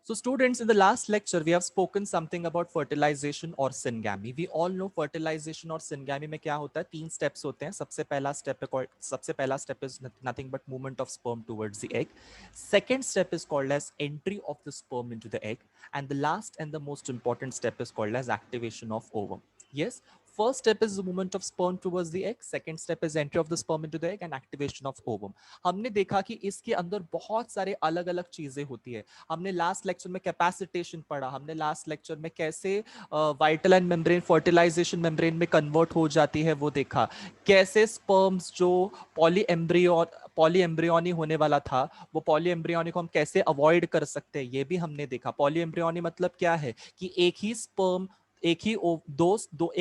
So students, in the last lecture, we have spoken something about fertilization or syngamy. We all know fertilization और syngamy में क्या होता है, तीन steps होते हैं. सबसे पहला step is nothing but movement of sperm towards the egg. Second step is called as entry of the sperm into the egg. And the last and the most important step is called as activation of ovum. Yes, first step is the movement of sperm towards the egg. Second step is entry of the sperm into the egg and activation of ovum. हमने देखा कि इसके अंदर बहुत सारे अलग अलग चीजें होती है. हमने लास्ट लेक्चर में कैपेसिटेशन पढ़ा, हमने लास्ट लेक्चर में कैसे vital and membrane fertilisation membrane में कन्वर्ट हो जाती है वो देखा, कैसे स्पर्म्स जो पॉली एम्ब्रियोनी होने वाला था वो पॉली एम्ब्रियोनी को हम कैसे अवॉइड कर सकते हैं ये भी हमने देखा. पॉली एम्ब्रियोनी मतलब क्या है कि एक ही स्पर्म एक ही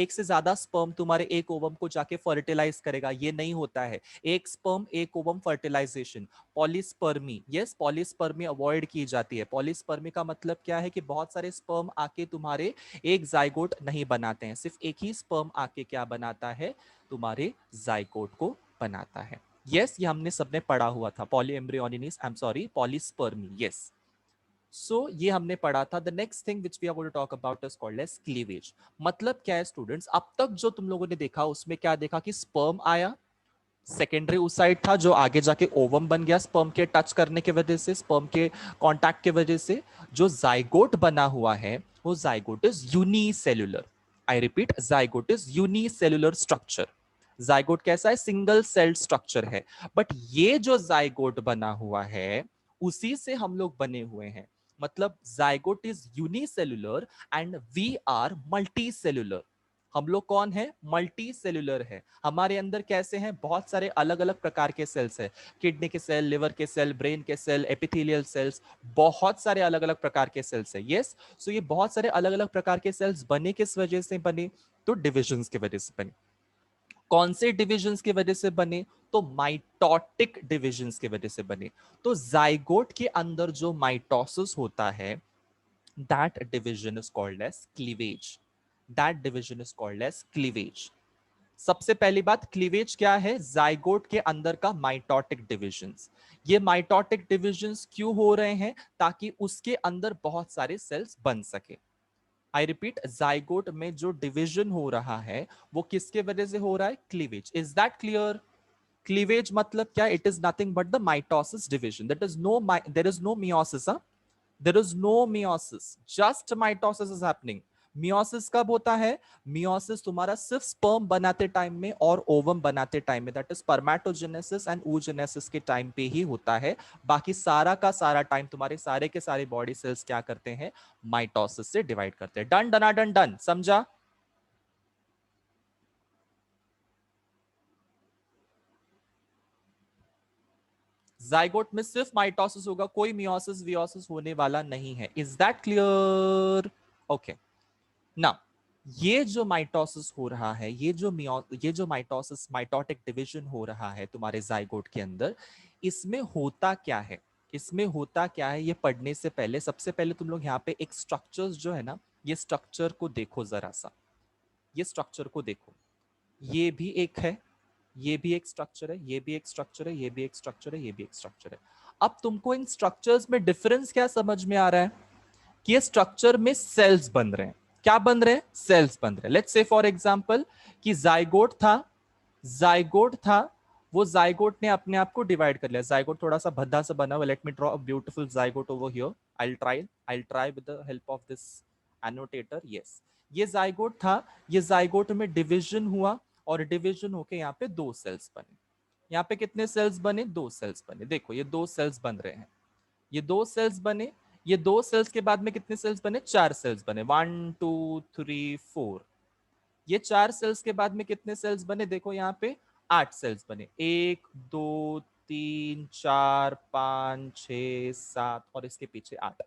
एक से ज्यादा स्पर्म तुम्हारे एक ओवम को जाके फर्टिलाइज करेगा, ये नहीं होता है. एक स्पर्म एक ovum fertilisation. Polyspermy, yes, polyspermy avoid की जाती है. पॉलीस्पर्मी का मतलब क्या है कि बहुत सारे स्पर्म आके तुम्हारे एक जाइगोट नहीं बनाते हैं, सिर्फ एक ही स्पर्म आके क्या बनाता है, तुम्हारे जाइगोट को बनाता है. यस, ये हमने सबने पढ़ा हुआ था. Polyembryony, I am sorry, polyspermy. Yes, so ये हमने पढ़ा था. The next thing which we are going to talk about is called as cleavage. मतलब क्या है स्टूडेंट्स, अब तक जो तुम लोगों ने देखा उसमें क्या देखा कि स्पर्म आया, सेकेंडरी oocyte था जो आगे जाके ओवम बन गया स्पर्म के टच करने की वजह से, स्पर्म के कांटेक्ट की वजह से. जो जाइगोट बना हुआ है वो zygote is unicellular. I repeat, zygote is unicellular structure. Zygote कैसा है, सिंगल सेल्ड स्ट्रक्चर है. बट ये जो जाइगोट बना हुआ है उसी से हम लोग बने हुए हैं. मतलब zygote is unicellular and we are multi cellular. हम लोग कौन है, मल्टी सेल्युलर है. हमारे अंदर कैसे हैं, बहुत सारे अलग अलग प्रकार के सेल्स है. किडनी के सेल, लिवर के सेल, ब्रेन के सेल, एपिथेलियल सेल्स, बहुत सारे अलग अलग प्रकार के सेल्स है. यस, सो ये बहुत सारे अलग अलग प्रकार के सेल्स बने किस वजह से बने, तो डिविजन्स की वजह से बने. कौन से डिविजन्स की वजह से बने, तो माइटोटिक डिविजन्स की वजह से बने. तो जाइगोट के अंदर जो माइटोसिस होता है, that division is called as cleavage. That division is called as cleavage. सबसे पहली बात, क्लीवेज क्या है, जाइगोट के अंदर का माइटोटिक डिविजन्स. ये माइटोटिक डिविजन्स क्यों हो रहे हैं, ताकि उसके अंदर बहुत सारे सेल्स बन सके. आई रिपीट, जाइगोट में जो डिविजन हो रहा है वो किसके वजह से हो रहा है, cleavage. Is that clear. Cleavage मतलब क्या, it is nothing but the mitosis division. That is no, there is no meiosis. There is no meiosis, just mitosis is happening. Meiosis कब होता है, मियोसिस तुम्हारा सिर्फ स्पर्म बनाते टाइम में और ओवम बनाते टाइम में, that is spermatogenesis and oogenesis के टाइम पे ही होता है. बाकी सारा का सारा टाइम तुम्हारे सारे के सारे बॉडी सेल्स क्या करते हैं, माइटोसिस से डिवाइड करते हैं. डन डना डन डन, समझा. जाइगोट में सिर्फ माइटोसिस होगा, कोई मियोसिस वियोसिस होने वाला नहीं है. Is that clear. ओके, ना, ये जो माइटोसिस हो रहा है, ये जो माइटोसिस माइटोटिक डिवीजन हो रहा है तुम्हारे जाइगोट के अंदर, इसमें होता क्या है, इसमें होता क्या है, ये पढ़ने से पहले सबसे पहले तुम लोग यहाँ पे एक स्ट्रक्चर्स जो है ना, ये स्ट्रक्चर को देखो जरा सा. ये स्ट्रक्चर को देखो, ये भी एक है, ये भी एक स्ट्रक्चर है, ये भी एक स्ट्रक्चर है, ये भी एक स्ट्रक्चर है, ये भी एक स्ट्रक्चर है. अब तुमको इन स्ट्रक्चर्स में डिफरेंस क्या समझ में आ रहा है, कि ये स्ट्रक्चर में सेल्स बन रहे हैं. क्या बन रहे हैं, सेल्स बन रहे हैं. लेट्स से फॉर एग्जांपल कि जाइगोट था, जाइगोट था, वो जाइगोट ने अपने आप को डिवाइड कर लिया. जाइगोट थोड़ा सा भद्दा सा बना हुआ. Let me draw a beautiful zygote over here. I try with the help of this एनोटेटर. Yes, ये जाइगोट था, ये जाइगोट में डिवीजन हुआ और डिवीजन होके यहाँ पे दो सेल्स बने. यहाँ पे कितने सेल्स बने, दो सेल्स बने. देखो ये दो सेल्स बन रहे हैं, ये दो सेल्स बने. ये दो सेल्स के बाद में कितने सेल्स बने, चार सेल्स बने. 1 2 3 4. ये चार सेल्स के बाद में कितने सेल्स बने, देखो यहाँ पे 8 सेल्स बने. 1 2 3 4 5 6 7 और इसके पीछे 8.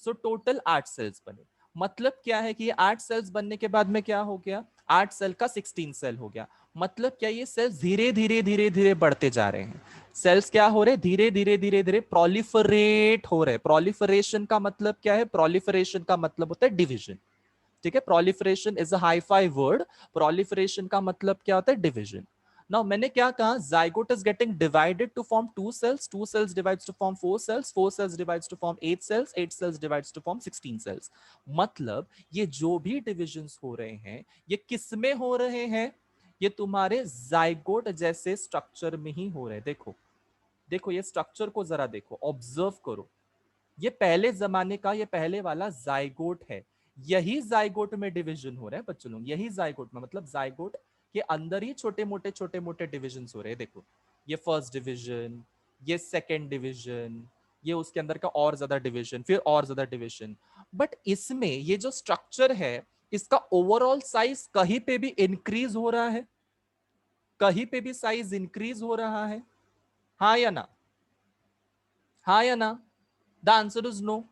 सो टोटल 8 सेल्स बने. मतलब क्या है कि ये 8 सेल्स बनने के बाद में क्या हो गया, 8 सेल का 16 सेल हो गया. मतलब क्या, ये सेल्स धीरे धीरे धीरे धीरे बढ़ते जा रहे हैं. सेल्स क्या हो रहे, धीरे धीरे धीरे धीरे प्रोलिफरेट हो रहे. प्रोलिफरेशन का मतलब क्या है, प्रोलिफरेशन का मतलब होता है डिविजन. ठीक है, proliferation is a hi fi word. Proliferation का मतलब क्या होता है, डिविजन. नाउ मैंने क्या कहा, zygote is getting divided to form two cells divides to form four cells divides to form eight cells divides to form 16 cells. मतलब ये जो भी डिविजन्स हो रहे हैं ये किस में हो रहे हैं, ये तुम्हारे जाइगोट जैसे स्ट्रक्चर में ही हो रहे हैं। देखो देखो ये स्ट्रक्चर को जरा देखो, ऑब्जर्व करो, ये पहले जमाने का ये पहले वाला जाइगोट है, यही जाइगोट में डिवीजन हो रहा है बच्चों लोग, यही जाइगोट में, मतलब जाइगोट के अंदर ही छोटे मोटे डिविजन हो रहे हैं। देखो ये फर्स्ट डिवीजन, ये सेकेंड डिवीजन, ये उसके अंदर का और ज्यादा डिवीजन, फिर और ज्यादा डिवीजन। बट इसमें ये जो स्ट्रक्चर है इसका ओवरऑल साइज कहीं पे भी इंक्रीज हो रहा है, कहीं पे भी साइज इंक्रीज हो रहा है, हाँ या ना, हाँ या ना? The answer is no.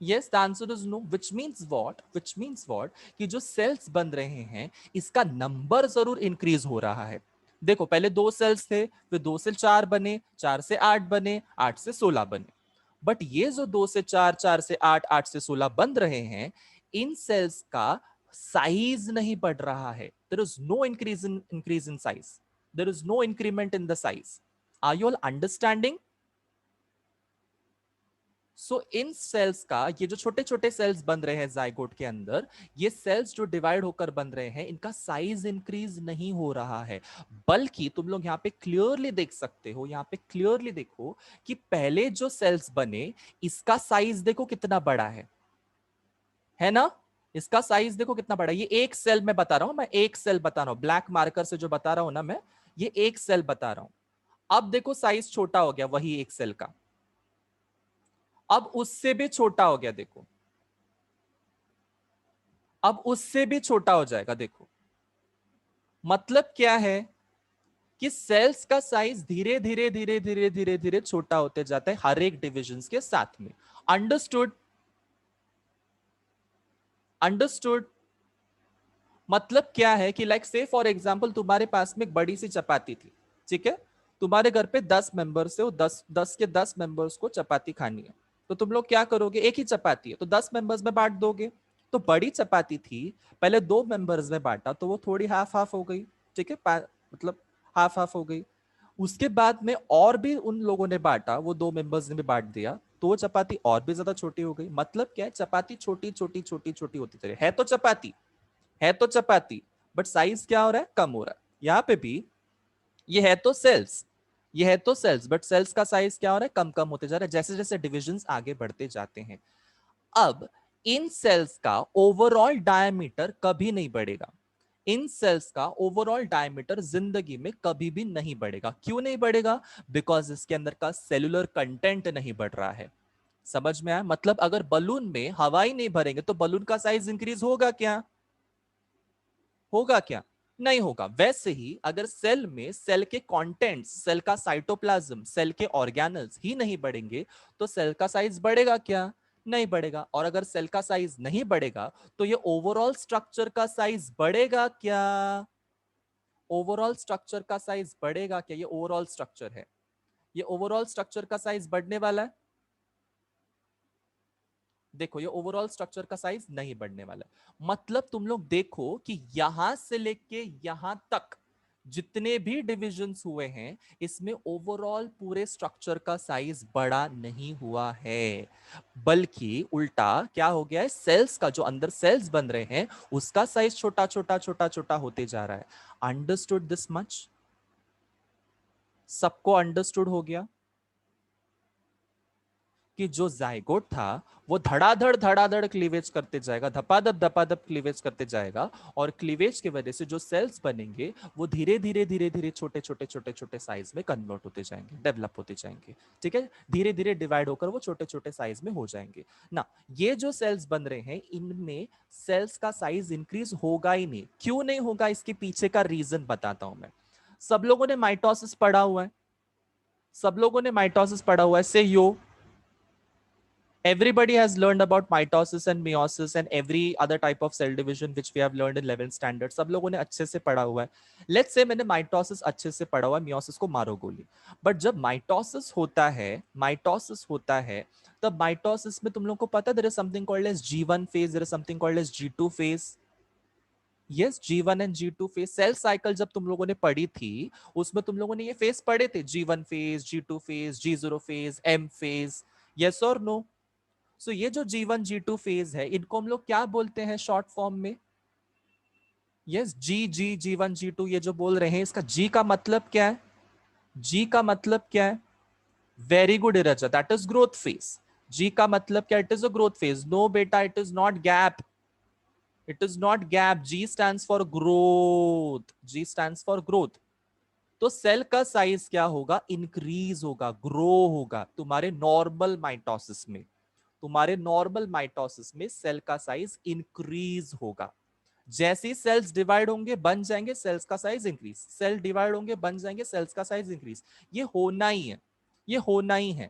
Yes, the answer is no. Which means what? Which means what? कि जो सेल्स बन रहे हैं इसका नंबर जरूर इंक्रीज हो रहा है। देखो पहले 2 सेल्स थे, फिर 2 से 4 बने, 4 से 8 बने, 8 से 16 बने। बट ये जो 2 से 4, 4 से 8, 8 से 16 बन रहे हैं, इन सेल्स का साइज नहीं बढ़ रहा है। There is no increase in size, there is no increment in the size. Are you all understanding? So in cells का ये जो छोटे छोटे सेल्स बन रहे हैं जाइगोट के अंदर, ये सेल्स जो डिवाइड होकर बन रहे हैं इनका साइज इंक्रीज नहीं हो रहा है, बल्कि तुम लोग यहाँ पे क्लियरली देख सकते हो, यहाँ पे क्लियरली देखो कि पहले जो सेल्स बने इसका साइज देखो कितना बड़ा है ना? इसका साइज देखो कितना बड़ा है। ये एक सेल में बता रहा हूं, मैं एक सेल बता रहा हूं, ब्लैक मार्कर से जो बता रहा हूं ना मैं, ये एक सेल बता रहा हूं। अब देखो साइज छोटा हो गया वही एक सेल का, अब उससे भी छोटा हो गया देखो, अब उससे भी छोटा हो जाएगा देखो। मतलब क्या है कि सेल्स का साइज धीरे धीरे धीरे धीरे धीरे धीरे छोटा होते जाता है हर एक डिविजन के साथ में। अंडरस्टूड? अंडरस्टूड? मतलब क्या है कि लाइक से फॉर एग्जांपल तुम्हारे पास में एक बड़ी सी चपाती थी, ठीक है? तुम्हारे घर पे 10 मेंबर्स है, वो 10 के 10 मेंबर्स को चपाती खानी है, तो तुम लोग क्या करोगे, एक ही चपाती है तो 10 मेंबर्स में बांट दोगे। तो बड़ी चपाती थी, पहले 2 मेंबर्स में बांटा तो वो थोड़ी हाफ हाफ हो गई, ठीक है, मतलब हाफ हाफ हो गई। उसके बाद में और भी उन लोगों ने बांटा, वो 2 मेंबर्स ने भी बांट दिया, तो वो चपाती और भी ज्यादा छोटी हो गई। मतलब क्या है, चपाती छोटी छोटी छोटी छोटी होती चली, है तो चपाती, है तो चपाती, बट साइज क्या हो रहा है, कम हो रहा है। यहाँ पे भी ये है तो सेल्स, ये है तो सेल्स, बट सेल्स का साइज क्या हो रहा है, कम कम होते जा रहा है जैसे जैसे डिविजन्स आगे बढ़ते जाते हैं। अब इन सेल्स का ओवरऑल डायमीटर कभी नहीं बढ़ेगा, इन सेल्स का ओवरऑल डायमीटर जिंदगी में कभी भी नहीं बढ़ेगा। क्यों नहीं बढ़ेगा? बिकॉज इसके अंदर का सेलुलर कंटेंट नहीं बढ़ रहा है। समझ में आया? मतलब अगर बलून में हवा ही नहीं भरेंगे तो बलून का साइज इंक्रीज होगा क्या? होगा क्या? नहीं होगा। वैसे ही अगर सेल में सेल के कंटेंट्स, सेल का साइटोप्लाज्म, सेल के ऑर्गेनल्स ही नहीं बढ़ेंगे तो सेल का साइज बढ़ेगा क्या? नहीं बढ़ेगा। और अगर सेल का साइज नहीं बढ़ेगा तो ये ओवरऑल स्ट्रक्चर का साइज बढ़ेगा क्या? ओवरऑल स्ट्रक्चर का साइज बढ़ेगा क्या? ये ओवरऑल स्ट्रक्चर है, ये ओवरऑल स्ट्रक्चर का साइज बढ़ने वाला है। देखो ये ओवरऑल स्ट्रक्चर का साइज नहीं बढ़ने वाला है। मतलब तुम लोग देखो कि यहां से लेके यहां तक जितने भी डिविजन्स हुए हैं इसमें ओवरऑल पूरे स्ट्रक्चर का साइज बड़ा नहीं हुआ है, बल्कि उल्टा क्या हो गया है, सेल्स का जो अंदर सेल्स बन रहे हैं उसका साइज छोटा छोटा छोटा छोटा होते जा रहा है। Understood this much? सबको अंडरस्टूड हो गया कि जो जाइगोट था वो धड़ाधड़ क्लीवेज करते जाएगा, धपाधप क्लीवेज करते जाएगा, और क्लीवेज की वजह से जो सेल्स बनेंगे वो धीरे धीरे धीरे धीरे छोटे छोटे छोटे छोटे साइज में कन्वर्ट होते जाएंगे, डेवलप होते जाएंगे, ठीक है, धीरे धीरे डिवाइड होकर वो छोटे छोटे साइज में हो जाएंगे ना। ये जो सेल्स बन रहे हैं इनमें सेल्स का साइज इंक्रीज होगा ही नहीं। क्यों नहीं होगा, इसके पीछे का रीजन बताता हूं मैं। सब लोगों ने माइटोसिस पढ़ा हुआ है, सब लोगों ने माइटोसिस पढ़ा हुआ है, से यो everybody has learned about mitosis and meiosis and every other type of cell division which we have learned in 11th standard, सब लोगों ने अच्छे से पढ़ा हुआ है। लेट्स से मैंने माइटोसिस अच्छे से पढ़ा हुआ है, मियोसिस को मारो गोली। बट जब माइटोसिस होता है, माइटोसिस होता है, तब माइटोसिस में तुम लोग को पता है there is something called as G1 phase, there is something called as G2 phase। Yes, G1 and G2 phase cell cycle जब तुम लोगों ने पढ़ी थी उसमें तुम लोगों ने ये फेज पढ़े थे, G1 phase, G2 phase, G0 phase, M phase, yes और नो? सो ये जो G1 G2 फेज है इनको हम लोग क्या बोलते हैं शॉर्ट फॉर्म में? यस, G1 G2 ये जो बोल रहे हैं इसका G का मतलब क्या है? G का मतलब क्या है? Very good Irja, that is growth phase. G का मतलब क्या? It is a growth phase. No बेटा, it is not gap, it is not gap. G stands for growth, G stands for growth. तो सेल का साइज क्या होगा? Increase होगा, grow होगा। तुम्हारे नॉर्मल माइटोसिस में, तुम्हारे नॉर्मल माइटोसिस में सेल का साइज इंक्रीज होगा। जैसे ही सेल्स डिवाइड होंगे बन जाएंगे, सेल्स का साइज इंक्रीज, सेल डिवाइड होंगे बन जाएंगे, सेल्स का साइज इंक्रीज। ये होना ही है, ये होना ही है।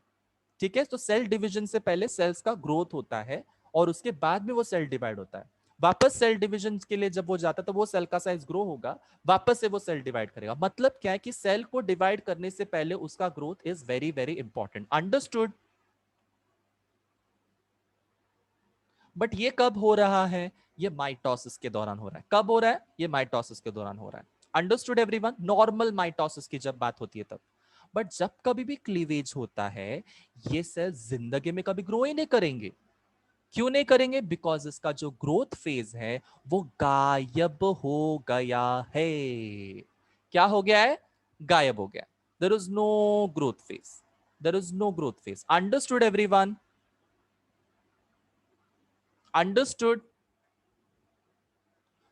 ठीक है, तो सेल डिवीजन से पहले सेल्स का ग्रोथ होता है और उसके बाद में वो सेल डिवाइड होता है। वापस सेल डिवीजन के लिए जब वो जाता है तो वो सेल का साइज ग्रो होगा, वापस से वो सेल डिवाइड करेगा। मतलब क्या है कि सेल को डिवाइड करने से पहले उसका growth is very very important. Understood? But ये कब हो रहा है? ये माइटोसिस के दौरान हो रहा है। कब हो रहा है? ये माइटोसिस के दौरान हो रहा है। Understood everyone? नॉर्मल माइटोसिस की जब बात होती है तब। बट जब कभी भी क्लीवेज होता है ये सेल जिंदगी में कभी ग्रो ही नहीं करेंगे। क्यों नहीं करेंगे? बिकॉज इसका जो ग्रोथ फेज है वो गायब हो गया है। क्या हो गया है? गायब हो गया। There is no growth phase, there is no growth phase. Understood everyone? Understood?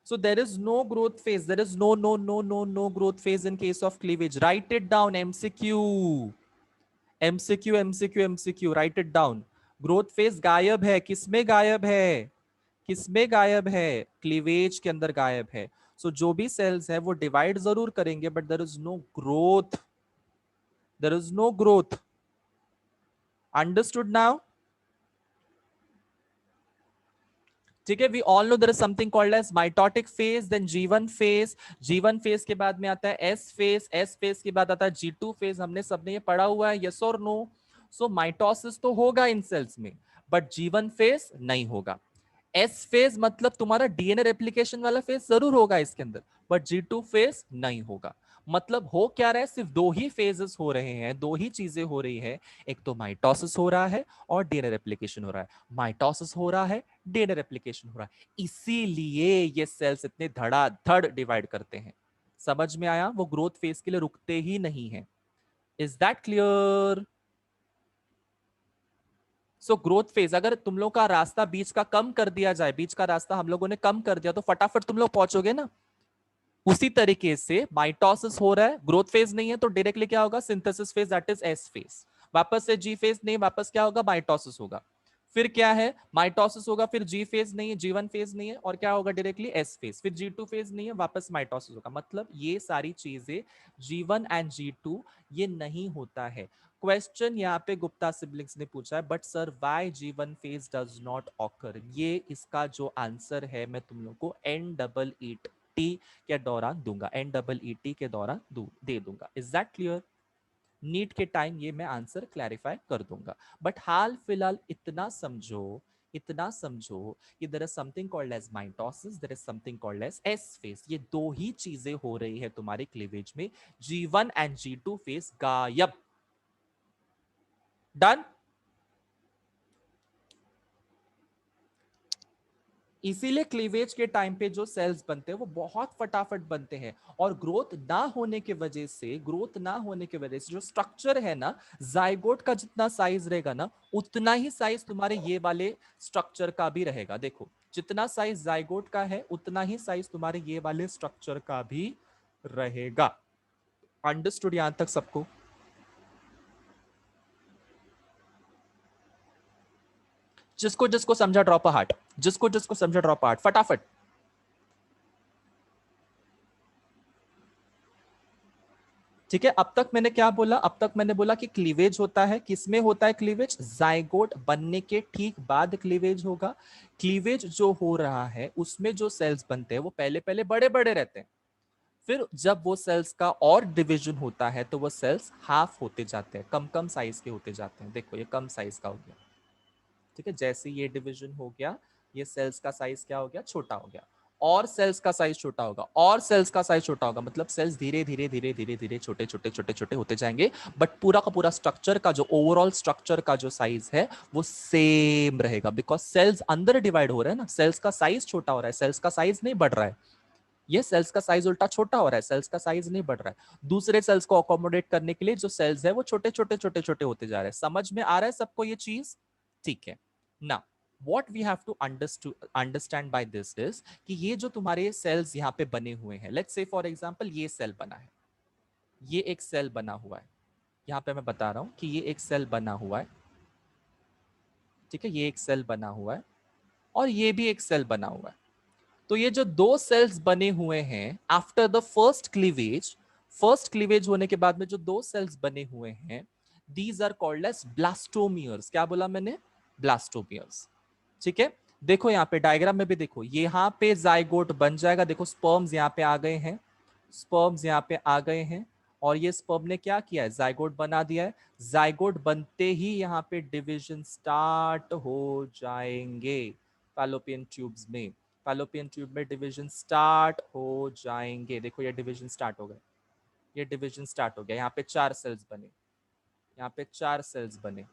So there is no growth phase. There is no growth phase in case of cleavage. Write it down. MCQ. MCQ, MCQ, MCQ. Write it down. Growth phase गायब है। किसमें गायब है? किसमें गायब है? Cleavage के अंदर गायब है। सो जो भी सेल्स है वो डिवाइड जरूर करेंगे but there is no growth, there is no growth. Understood now? ठीक है, we all know there is something called as mitotic phase, then G1 phase. G1 phase के बाद में आता है एस फेज, एस फेज के बाद आता है G2 फेज। हमने सबने ये पढ़ा हुआ है, यस और नो? सो माइटोसिस तो होगा इन सेल्स में बट G1 फेज नहीं होगा। एस फेज मतलब तुम्हारा डीएनए रेप्लिकेशन वाला फेज जरूर होगा इसके अंदर बट G2 फेज नहीं होगा। मतलब हो क्या रहा है? सिर्फ दो ही फेजेस हो रहे हैं, दो ही चीजें हो रही है। एक तो माइटोसिस हो रहा है और डीएनए रेप्लिकेशन हो रहा है। माइटोसिस हो रहा है, डीएनए रेप्लिकेशन हो रहा है, इसीलिए ये सेल्स इतने धड़ाधड़ डिवाइड करते हैं। समझ में आया? वो ग्रोथ फेज के लिए रुकते ही नहीं है। Is that clear? So growth phase अगर तुम लोग का रास्ता बीच का कम कर दिया जाए, बीच का रास्ता हम लोगों ने कम कर दिया तो फटाफट तुम लोग पहुंचोगे ना। उसी तरीके से माइटोसिस हो रहा है, ग्रोथ फेज नहीं है तो डायरेक्टली क्या होगा? Synthesis phase, that is S phase. वापस से जी फेज नहीं, वापस क्या होगा? माइटोसिस होगा। फिर क्या है? माइटोसिस होगा, फिर जी फेज नहीं है, G1 फेज नहीं है और क्या होगा? Directly S phase. फिर G2 फेज नहीं है, वापस माइटोसिस होगा। मतलब ये सारी चीजें G1 एंड G2 ये नहीं होता है। क्वेश्चन यहाँ पे गुप्ता सिबलिंग्स ने पूछा है, but sir why G1 phase does not occur? ये इसका जो आंसर है मैं तुम लोग को NEET के दौरान दूंगा, NEET के दौरान दे दूंगा। Is that clear? नीट के टाइम ये मैं आंसर क्लैरिफाई कर दूंगा। बट हाल फिलहाल इतना समझो, इतना समझो कि there is something called as mitosis, there is something called as S phase. ये दो ही चीजें हो रही है तुम्हारे क्लीवेज में। G1 एंड G2 फेज गायब। डन? इसीलिए क्लीवेज के टाइम पे जो सेल्स बनते हैं वो बहुत फटाफट बनते हैं और ग्रोथ ना होने की वजह से, ग्रोथ ना होने की वजह से जो स्ट्रक्चर है ना, जाइगोट का जितना साइज रहेगा ना उतना ही साइज तुम्हारे ये वाले स्ट्रक्चर का भी रहेगा। देखो जितना साइज जाइगोट का है उतना ही साइज तुम्हारे ये वाले स्ट्रक्चर का भी रहेगा। अंडरस्टूड यहां तक सबको? जिसको जिसको समझा ड्रॉप अ हार्ट, जिसको जिसको समझा ड्रॉप अ हार्ट फटाफट। ठीक है, अब तक मैंने क्या बोला? अब तक मैंने बोला कि क्लीवेज होता है, किसमें होता है क्लीवेज? जाइगोट बनने के ठीक बाद क्लीवेज होगा। क्लीवेज जो हो रहा है उसमें जो सेल्स बनते हैं वो पहले पहले बड़े बड़े रहते हैं, फिर जब वो सेल्स का और डिवीजन होता है तो वो सेल्स हाफ होते जाते हैं, कम कम साइज के होते जाते हैं। देखो ये कम साइज का हो गया। ठीक है, जैसे ये डिवीजन हो गया ये सेल्स का साइज क्या हो गया? छोटा हो गया। और सेल्स का साइज छोटा होगा, और सेल्स का साइज छोटा होगा, मतलब सेल्स धीरे धीरे धीरे धीरे धीरे छोटे छोटे छोटे छोटे होते जाएंगे, बट पूरा का पूरा स्ट्रक्चर का जो ओवरऑल स्ट्रक्चर का जो साइज है वो सेम रहेगा, बिकॉज सेल्स अंदर डिवाइड हो रहे हैं ना, सेल्स का साइज छोटा हो रहा है, सेल्स का साइज नहीं बढ़ रहा है, ये सेल्स का साइज उल्टा छोटा हो रहा है, सेल्स का साइज नहीं बढ़ रहा है, दूसरे सेल्स को अकोमोडेट करने के लिए जो सेल्स है वो छोटे छोटे छोटे छोटे होते जा रहे हैं। समझ में आ रहा है सबको ये चीज? ठीक है ना। what we have to understand by this is कि ये जो तुम्हारे सेल्स यहाँ पे बने हुए हैं, लेट्स से फॉर एग्जांपल ये सेल बना है, ये एक सेल बना हुआ है, यहाँ पे मैं बता रहा हूँ कि ये एक सेल बना हुआ है, ठीक है, ये एक सेल बना हुआ है और ये भी एक सेल बना हुआ है। तो ये जो दो सेल्स बने हुए हैं आफ्टर द फर्स्ट क्लीवेज होने के बाद में जो दो सेल्स बने हुए हैं, these are called as blastomeres. क्या बोला मैंने? ब्लास्टोमियर्स। ठीक है, देखो यहाँ पे डायग्राम में भी देखो, यहाँ पे जाइगोट बन जाएगा, देखो स्पर्म्स यहाँ पे आ गए हैं, स्पर्म्स यहाँ पे आ गए हैं, और ये स्पर्म ने क्या किया है? जाइगोट बना दिया है। जाइगोट बनते ही यहाँ पे डिवीजन स्टार्ट हो जाएंगे फैलोपियन ट्यूब्स में, फैलोपियन ट्यूब में डिवीजन स्टार्ट हो जाएंगे। देखो ये डिवीजन स्टार्ट हो गए, ये डिवीजन स्टार्ट हो गया, यहाँ पे 4 सेल्स बने, यहाँ पे 4 सेल्स बने।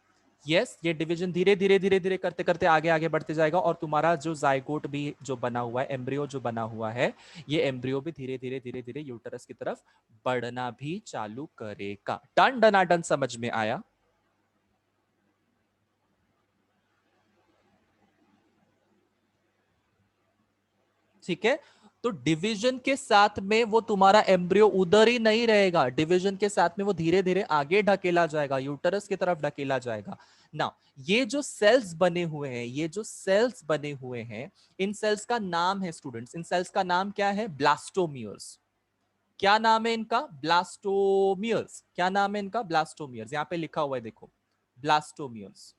यस, ये डिवीजन धीरे धीरे धीरे धीरे करते करते आगे आगे बढ़ते जाएगा, और तुम्हारा जो जाइगोट भी जो बना हुआ है, एम्ब्रियो जो बना हुआ है, ये एम्ब्रियो भी धीरे धीरे धीरे धीरे यूटरस की तरफ बढ़ना भी चालू करेगा। डन डनाडन, समझ में आया? ठीक है, तो डिवीजन के साथ में वो तुम्हारा एम्ब्रियो उधर ही नहीं रहेगा, डिवीजन के साथ में वो धीरे धीरे आगे ढकेला जाएगा, यूटरस की तरफ ढकेला जाएगा ना। ये जो सेल्स बने हुए हैं, ये जो सेल्स बने हुए हैं, इन सेल्स का नाम है स्टूडेंट्स, इन सेल्स का नाम क्या है? ब्लास्टोमियर्स। क्या नाम है इनका? ब्लास्टोमियर्स। क्या नाम है इनका? ब्लास्टोमियर्स। यहाँ पे लिखा हुआ है देखो, ब्लास्टोमियर्स।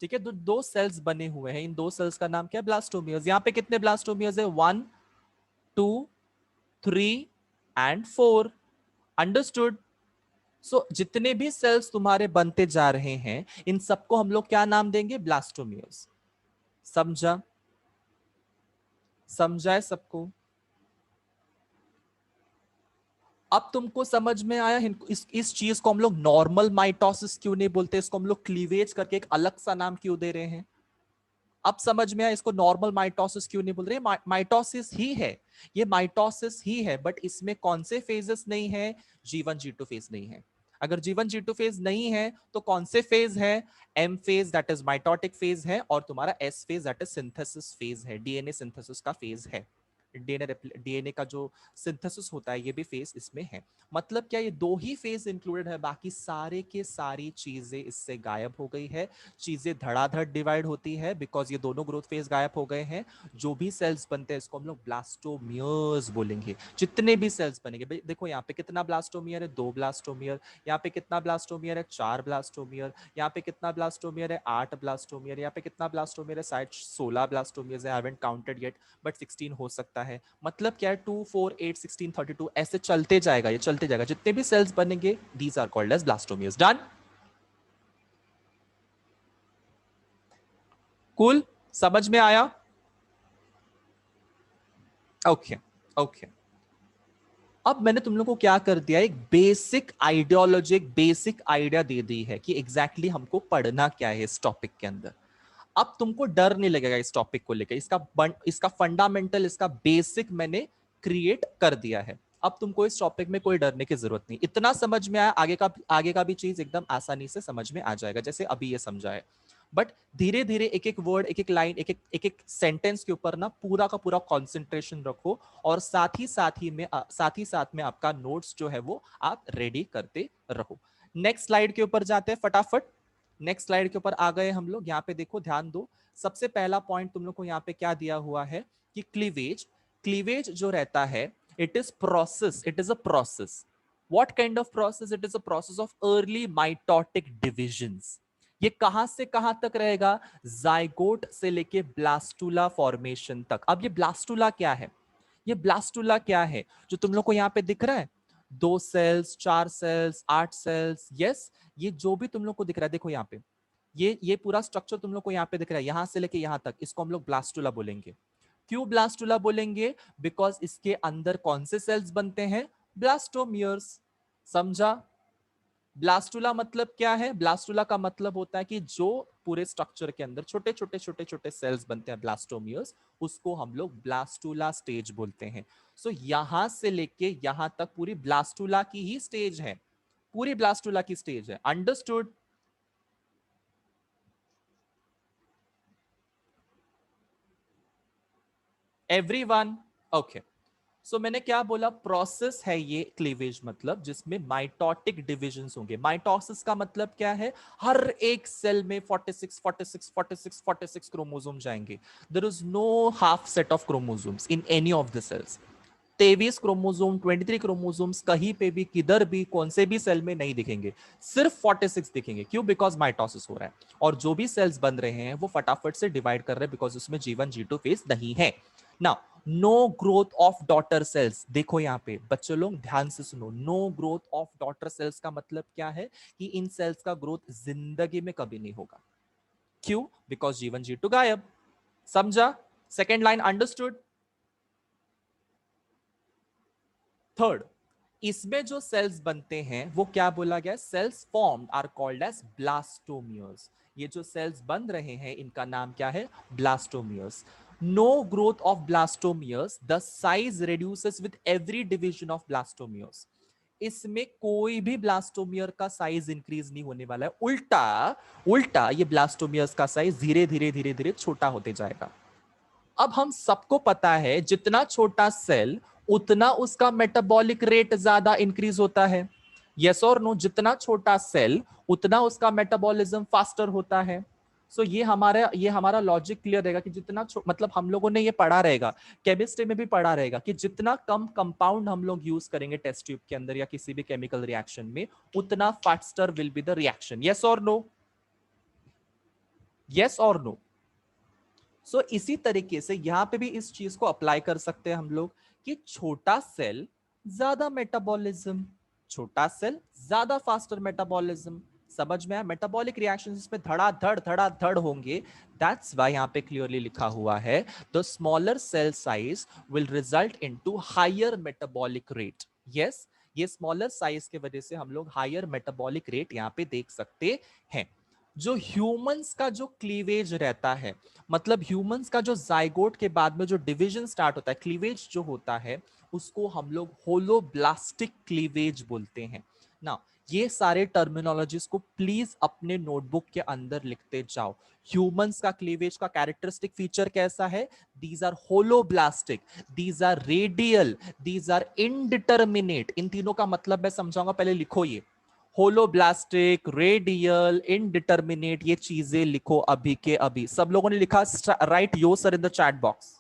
ठीक है, दो सेल्स बने हुए हैं, इन दो सेल्स का नाम क्या है? ब्लास्टोमियर्स। यहाँ पे कितने ब्लास्टोमियर्स है? 1 2 3 एंड 4। अंडरस्टूड? सो जितने भी सेल्स तुम्हारे बनते जा रहे हैं, इन सबको हम लोग क्या नाम देंगे? ब्लास्टोमियर्स। समझा? समझा है सबको? अब तुमको समझ में आया इस चीज को हम लोग नॉर्मल माइटोसिस क्यों नहीं बोलते, इसको हम लोग क्लीवेज करके एक अलग सा नाम क्यों दे रहे हैं? अब समझ में आया इसको नॉर्मल माइटोसिस क्यों नहीं बोल रहे? माइटोसिस ही है, ये माइटोसिस ही है, बट इसमें कौन से फेजेस नहीं है? G1 G2 फेज नहीं है। अगर G1 G2 फेज नहीं है तो कौन से फेज है? M phase, that is mitotic phase है, और तुम्हारा S phase, that is synthesis phase है, डीएनए सिंथेसिस का फेज है। डीएनए का जो सिंथेसिस होता है, ये भी फेज इसमें है। मतलब क्या, ये दो ही फेज इंक्लूडेड है, बाकी सारे के सारी चीजें इससे गायब हो गई है, चीजें धड़ाधड़ डिवाइड होती है, बिकॉज ये दोनों ग्रोथ फेज गायब हो गए हैं। जो भी सेल्स बनते हैं इसको हम लोग ब्लास्टोमियर्स बोलेंगे। जितने भी सेल्स बनेंगे, देखो यहाँ पे कितना ब्लास्टोमियर है? 2 ब्लास्टोमियर। यहाँ पे कितना ब्लास्टोमियर है? 4 ब्लास्टोमियर। यहाँ पे कितना ब्लास्टोमियर है? 8 ब्लास्टोमियर। यहाँ पे कितना ब्लास्टोमियर है? शायद 16 ब्लास्टोमियर है, I haven't counted yet, but 16 हो सकता है। मतलब क्या है? 2 4 8 16 32 ऐसे चलते जाएगा, ये चलते जाएगा, जितने भी सेल्स बनेंगे these are called as blastomeres. Done? Cool? समझ में आया? Okay okay. अब मैंने तुम लोगों को क्या कर दिया, एक बेसिक आइडियोलॉजी, एक बेसिक आइडिया दे दी है कि एग्जैक्टली हमको पढ़ना क्या है इस टॉपिक के अंदर। अब तुमको डर नहीं लगेगा इस टॉपिक को लेकर, इसका फंडामेंटल, इसका बेसिक मैंने क्रिएट कर दिया है। अब तुमको इस टॉपिक में कोई डरने की जरूरत नहीं, इतना समझ में आया, आगे का भी चीज एकदम आसानी से समझ में आ जाएगा, जैसे अभी ये समझा है। बट धीरे धीरे एक एक वर्ड, एक एक लाइन, एक सेंटेंस के ऊपर ना पूरा का पूरा कंसंट्रेशन रखो, और साथ ही साथ में आपका नोट्स जो है वो आप रेडी करते रहो। नेक्स्ट स्लाइड के ऊपर जाते हैं फटाफट। नेक्स्ट स्लाइड के ऊपर आ गए हम लोग। यहाँ पे देखो, ध्यान दो, सबसे पहला पॉइंट तुम लोग को यहाँ पे क्या दिया हुआ है कि क्लीवेज, क्लीवेज जो रहता है, it is process, it is a process. What kind of process? It is a process of early mitotic divisions. ये कहां से कहां तक रहेगा? जाइगोट से लेके ब्लास्टुला फॉर्मेशन तक। अब ये ब्लास्टुला क्या है? ये ब्लास्टुला क्या है जो तुम लोग को यहाँ पे दिख रहा है? 2 सेल्स, 4 सेल्स, 8 सेल्स। यस, ये जो भी तुम लोग को दिख रहा है, देखो यहाँ पे, ये पूरा स्ट्रक्चर तुम लोग को यहाँ पे दिख रहा है, यहां से लेके यहां तक, इसको हम लोग ब्लास्टुला बोलेंगे। क्यों ब्लास्टुला बोलेंगे? बिकॉज इसके अंदर कौन से सेल्स बनते हैं? ब्लास्टोमियर्स। समझा? ब्लास्टुला मतलब क्या है? ब्लास्टुला का मतलब होता है कि जो पूरे स्ट्रक्चर के अंदर छोटे छोटे छोटे छोटे सेल्स बनते हैं, ब्लास्टोमियर्स, उसको हम लोग ब्लास्टुला स्टेज बोलते हैं। सो यहां से लेके यहां तक पूरी ब्लास्टुला की ही स्टेज है, पूरी ब्लास्टुला की स्टेज है। अंडरस्टूड? एवरीवन? ओके। सो मैंने क्या बोला? प्रोसेस है ये क्लीवेज, मतलब जिसमें माइटोटिक डिविजन्स होंगे। माइटोसिस का मतलब क्या है? हर एक सेल में 46 46 46 46 क्रोमोसोम जाएंगे। There is no half set of chromosomes in any of the cells. 23 chromosome, 23 chromosomes कहीं पे भी, किधर भी, कौन से भी सेल में नहीं दिखेंगे, सिर्फ 46 दिखेंगे। क्यों? बिकॉज माइटोसिस हो रहा है, और जो भी सेल्स बन रहे हैं वो फटाफट से डिवाइड कर रहे हैं, बिकॉज उसमें G1 G2 फेज नहीं है। Now, no growth of daughter cells. देखो यहाँ पे बच्चों लोग ध्यान से सुनो, no growth of daughter cells का मतलब क्या है? कि इन सेल्स का ग्रोथ जिंदगी में कभी नहीं होगा। क्यों? बिकॉज G1 G2 गायब। समझा? Second line understood? थर्ड, इसमें जो सेल्स बनते हैं वो क्या बोला गया? Cells formed are called as blastomeres. ये जो सेल्स बन रहे हैं इनका नाम क्या है? Blastomeres. No growth of blastomeres, the size reduces with every division of blastomeres. इसमें कोई भी ब्लास्टोमियर का साइज इंक्रीज नहीं होने वाला है, उल्टा उल्टा ये ब्लास्टोमियर्स का साइज धीरे धीरे धीरे धीरे छोटा होते जाएगा। अब हम सबको पता है जितना छोटा सेल उतना उसका मेटाबॉलिक रेट ज्यादा इंक्रीज होता है। यस और नो? जितना छोटा सेल उतना उसका मेटाबॉलिज्म फास्टर होता है। सो ये हमारा लॉजिक क्लियर रहेगा कि जितना मतलब हम लोगों ने ये पढ़ा रहेगा, केमिस्ट्री में भी पढ़ा रहेगा कि जितना कम कंपाउंड हम लोग यूज करेंगे टेस्ट ट्यूब के अंदर या किसी भी केमिकल रिएक्शन में, उतना faster will be the reaction. Yes और नो? यस और नो? सो इसी तरीके से यहां पे भी इस चीज को अप्लाई कर सकते हैं हम लोग कि छोटा सेल ज्यादा मेटाबॉलिज्म, छोटा सेल ज्यादा फास्टर मेटाबॉलिज्म। समझ में आया? मेटाबॉलिक रिएक्शंस इसमें धड़ाधड़ होंगे। दैट्स व्हाई यहां पे क्लियरली लिखा हुआ है the smaller cell size will result into higher metabolic rate. Yes, ये स्मॉलर साइज के वजह से हम लोग हायर मेटाबॉलिक रेट यहां पे देख सकते हैं। जो ह्यूमंस का जो क्लीवेज रहता है, मतलब ह्यूमंस का जो जाइगोट के बाद में जो डिवीजन स्टार्ट होता है, क्लीवेज जो होता है, उसको हम लोग होलोब्लास्टिक क्लीवेज बोलते हैं ना। ये सारे टर्मिनोलॉजीज को प्लीज अपने नोटबुक के अंदर लिखते जाओ। ह्यूमंस का क्लीवेज का कैरेक्टरिस्टिक फीचर कैसा है? These are holoblastic, these are radial, these are indeterminate. इन तीनों का मतलब मैं समझाऊंगा, पहले लिखो ये। होलोब्लास्टिक, रेडियल, इनडिटर्मिनेट, ये चीजें लिखो अभी के अभी। सब लोगों ने लिखा? Right yo sir in the chat box.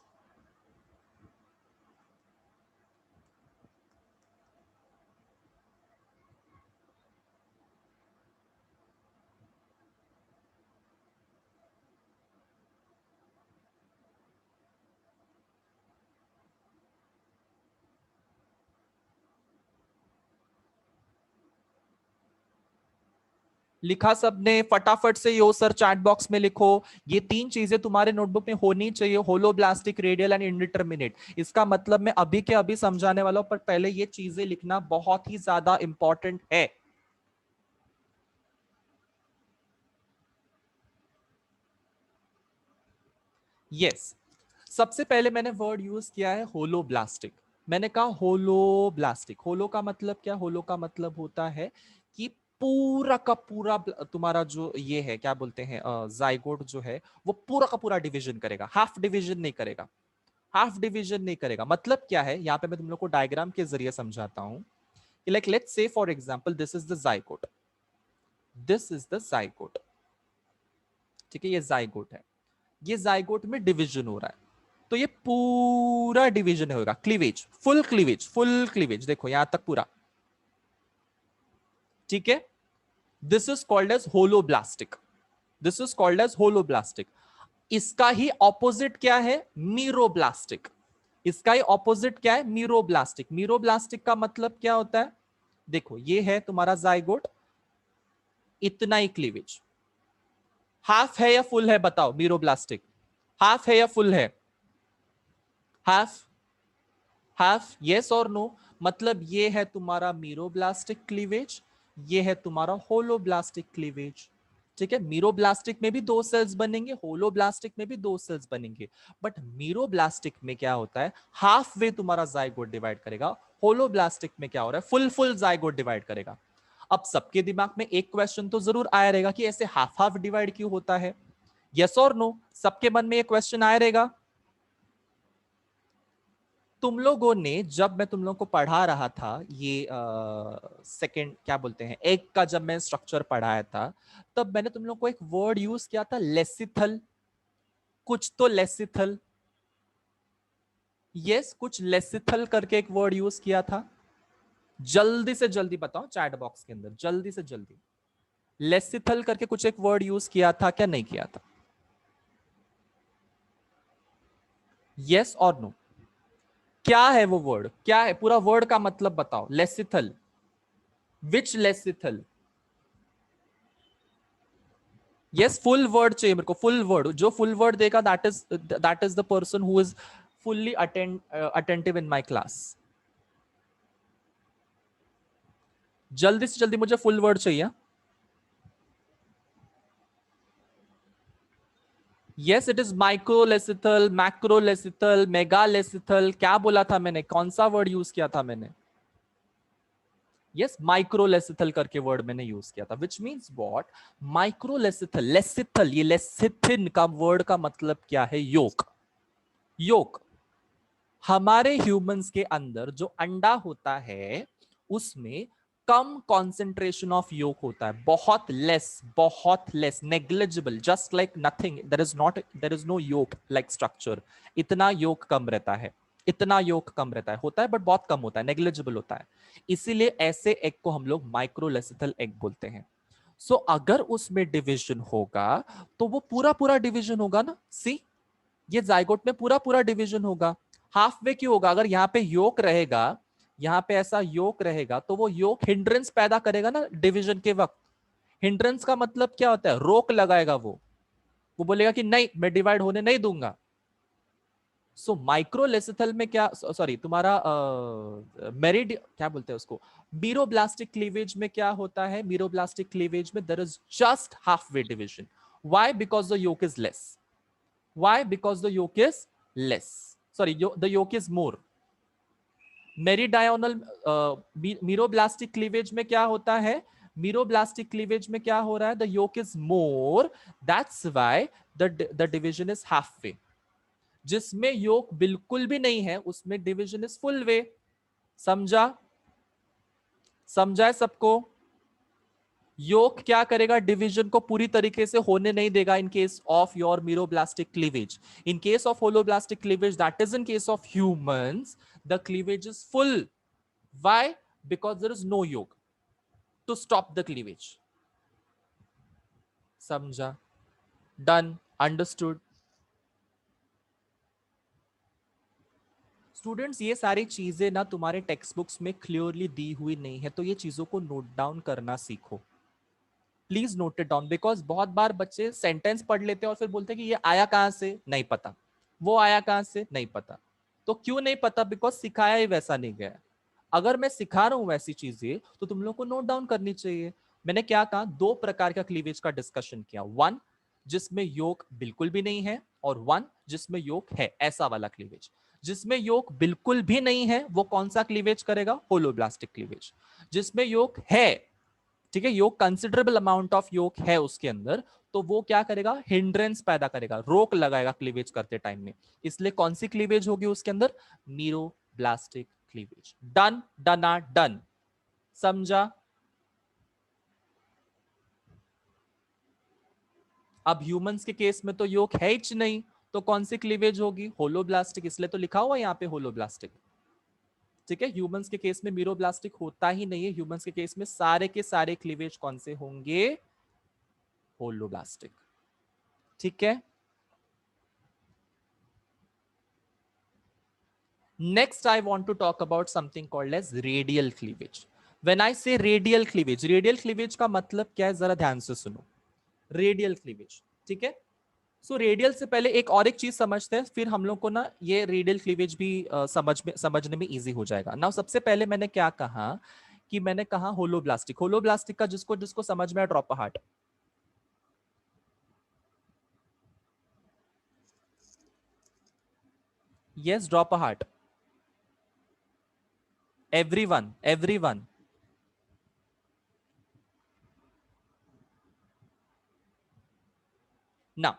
लिखा सबने? फटाफट से यो सर चैट बॉक्स में लिखो। ये तीन चीजें तुम्हारे नोटबुक में होनी चाहिए, होलोब्लास्टिक, रेडियल एंड इंडिटर्मिनेट। इसका मतलब मैं अभी के अभी समझाने वाला हूं, पर पहले ये चीजें लिखना बहुत ही ज्यादा इंपॉर्टेंट है। यस, सबसे पहले मैंने वर्ड यूज किया है होलोब्लास्टिक। मैंने कहा होलोब्लास्टिक। होलो का मतलब क्या? होलो का मतलब होता है कि पूरा का पूरा तुम्हारा जो ये है, क्या बोलते हैं, जाइगोट जो है, वो पूरा का पूरा डिवीजन करेगा, हाफ डिवीजन नहीं करेगा। हाफ डिवीजन नहीं करेगा मतलब क्या है? यहां पे मैं तुम लोग को डायग्राम के जरिए समझाता हूं कि like let's say for example this is the zygote, this is the zygote. ठीक है, ये जाइगोट है, ये जाइगोट में डिवीजन हो रहा है, तो ये पूरा डिवीजन होगा, cleavage, full cleavage, full cleavage, देखो यहां तक पूरा। ठीक है, this is called as holoblastic, this is called as holoblastic. इसका ही ऑपोजिट क्या है? मीरोब्लास्टिक। इसका ही ऑपोजिट क्या है? मीरोब्लास्टिक। मीरोब्लास्टिक का मतलब क्या होता है? देखो ये है तुम्हारा जाइगोट, इतना ही क्लीवेज, हाफ है या फुल है बताओ? मीरोब्लास्टिक हाफ है या फुल है? हैव यस और नो, मतलब ये है तुम्हारा मीरोब्लास्टिक क्लीवेज, ये है तुम्हारा होलोब्लास्टिक क्लीवेज। ठीक है, मीरोब्लास्टिक में भी दो सेल्स बनेंगे, होलोब्लास्टिक में भी दो सेल्स बनेंगे, बट मीरोब्लास्टिक में क्या होता है, हाफ वे तुम्हारा जाइगोट डिवाइड करेगा। होलोब्लास्टिक में क्या हो रहा है, फुल फुल जाइगोट डिवाइड करेगा। अब सबके दिमाग में एक क्वेश्चन तो जरूर आया रहेगा कि ऐसे हाफ हाफ डिवाइड क्यों होता है, यस और नो, सबके मन में एक क्वेश्चन आया रहेगा। तुम लोगों ने, जब मैं तुम लोगों को पढ़ा रहा था ये सेकंड क्या बोलते हैं एग का, जब मैं स्ट्रक्चर पढ़ाया था, तब मैंने तुम लोगों को एक वर्ड यूज किया था, लेसिथल, कुछ तो लेसिथल, यस कुछ लेसिथल करके एक वर्ड यूज किया था। जल्दी से जल्दी बताओ चैट बॉक्स के अंदर, जल्दी से जल्दी, लेसिथल करके कुछ एक वर्ड यूज किया था क्या, नहीं किया था, यस और नो, क्या है वो वर्ड, क्या है पूरा वर्ड का मतलब बताओ, लेसिथल, विच लेसिथल, यस फुल वर्ड चाहिए मेरे को, फुल वर्ड, जो फुल वर्ड देगा that is the person who is fully attentive in my class. जल्दी से जल्दी मुझे फुल वर्ड चाहिए। Yes it is microlecithal, मैक्रोलेसिथल, megalecithal, क्या बोला था मैंने, कौन सा वर्ड यूज किया था मैंने, यस माइक्रोलेसिथल करके वर्ड मैंने यूज किया था, विच मीन्स व्हाट, माइक्रोलेसिथल, लेसिथल, ये लेसिथिन का वर्ड का मतलब क्या है, योक, योक। हमारे ह्यूमंस के अंदर जो अंडा होता है उसमें कम कॉन्सेंट्रेशन ऑफ योक होता है, बहुत less, negligible, just like nothing, there is no yolk like structure, इतना योक कम रहता है, इतना योक कम रहता है, होता है बट बहुत कम होता है, नेग्लिजिबल होता है, इसीलिए ऐसे एग को हम लोग माइक्रोलेसिथल एग बोलते हैं। सो अगर उसमें डिवीजन होगा तो वो पूरा पूरा डिवीजन होगा ना, सी ये जाइगोट में पूरा पूरा डिवीजन होगा। हाफ वे क्यों होगा, अगर यहाँ पे योक रहेगा, यहाँ पे ऐसा योक रहेगा तो वो योक हिंड्रेंस पैदा करेगा ना डिवीजन के वक्त। हिंड्रेंस का मतलब क्या होता है, रोक लगाएगा, वो बोलेगा कि नहीं मैं डिवाइड होने नहीं दूंगा। सो माइक्रोलेसिथल में क्या, सॉरी तुम्हारा मेरिड क्या बोलते हैं उसको, मीरोब्लास्टिक क्लीवेज में क्या होता है, मीरोब्लास्टिक क्लीवेज में there is just half way division. Why, because the yolk is less, why, because the yolk is less, sorry the yolk is more। Meridional meroblastic cleavage में क्या होता है, मीरोब्लास्टिक क्लीवेज में क्या हो रहा है, the yolk is more, that's why the division is half way. जिसमें योक बिल्कुल भी नहीं है उसमें डिवीजन इज फुल वे। समझा, समझा है सबको। योग क्या करेगा, डिवीजन को पूरी तरीके से होने नहीं देगा in case of your meroblastic cleavage. In case of holoblastic cleavage, that is in case of humans, the cleavage is full. Why, because there is no yolk to stop the cleavage. समझा, done, understood. Students ये सारी चीजें ना तुम्हारे text books में clearly दी हुई नहीं है, तो ये चीजों को नोट डाउन करना सीखो, please note it down, because बहुत बार बच्चे सेंटेंस पढ़ लेते हैं और फिर बोलते हैं कि ये आया कहां से, नहीं पता, वो आया कहां से, नहीं पता। तो क्यों नहीं पता, बिकॉज सिखाया ही वैसा नहीं गया। अगर मैं सिखा रहा हूं वैसी चीजें तो तुम लोग को नोट डाउन करनी चाहिए। मैंने क्या कहा, दो प्रकार का क्लीवेज का डिस्कशन किया, वन जिसमें योक बिल्कुल भी नहीं है, और वन जिसमें योक है, ऐसा वाला क्लीवेज। जिसमें योक बिल्कुल भी नहीं है वो कौन सा क्लीवेज करेगा, होलोब्लास्टिक क्लीवेज। जिसमें योक है, ठीक है, योग कंसिडरेबल अमाउंट ऑफ योग है उसके अंदर, तो वो क्या करेगा, हिंड्रेंस पैदा करेगा, रोक लगाएगा क्लीवेज करते टाइम में। इसलिए कौन सी क्लीवेज होगी उसके अंदर, मीरोब्लास्टिक क्लीवेज। डन, डना डन, समझा। अब ह्यूमंस के केस में तो योग है ही नहीं, तो कौन सी क्लीवेज होगी, होलोब्लास्टिक, इसलिए तो लिखा हुआ है यहाँ पे होलोब्लास्टिक। ठीक है, ह्यूमंस के केस में मीरोब्लास्टिक होता ही नहीं है, ह्यूमंस के केस में सारे के सारे क्लीवेज कौन से होंगे, होलोब्लास्टिक। ठीक है, next I want to talk about something called as radial cleavage। when I say radial cleavage का मतलब क्या है, जरा ध्यान से सुनो। रेडियल क्लीवेज, ठीक है, सो रेडियल से पहले एक चीज समझते हैं, फिर हम लोग को ना ये रेडियल क्लीवेज भी समझने में इजी हो जाएगा। नाउ सबसे पहले मैंने क्या कहा कि मैंने कहा होलोब्लास्टिक। होलोब्लास्टिक का जिसको जिसको समझ में drop a heart. Yes, drop a heart. Everyone, everyone. Now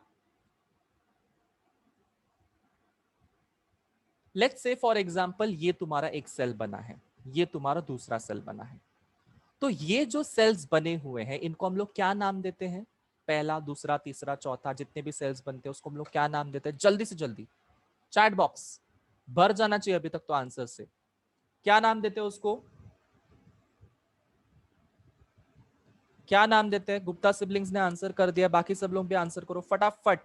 let's say for example ये तुम्हारा एक सेल बना है, ये तुम्हारा दूसरा सेल बना है। तो ये जो सेल्स बने हुए हैं इनको हम लोग क्या नाम देते हैं? पहला, दूसरा, तीसरा, चौथा, जितने भी सेल्स बनते हैं उसको हम लोग क्या नाम देते हैं? जल्दी से जल्दी चैट बॉक्स भर जाना चाहिए अभी तक तो आंसर से। क्या नाम देते हैं उसको? क्या नाम देते हैं? गुप्ता सिबलिंग्स ने आंसर कर दिया, बाकी सब लोग भी आंसर करो फटाफट।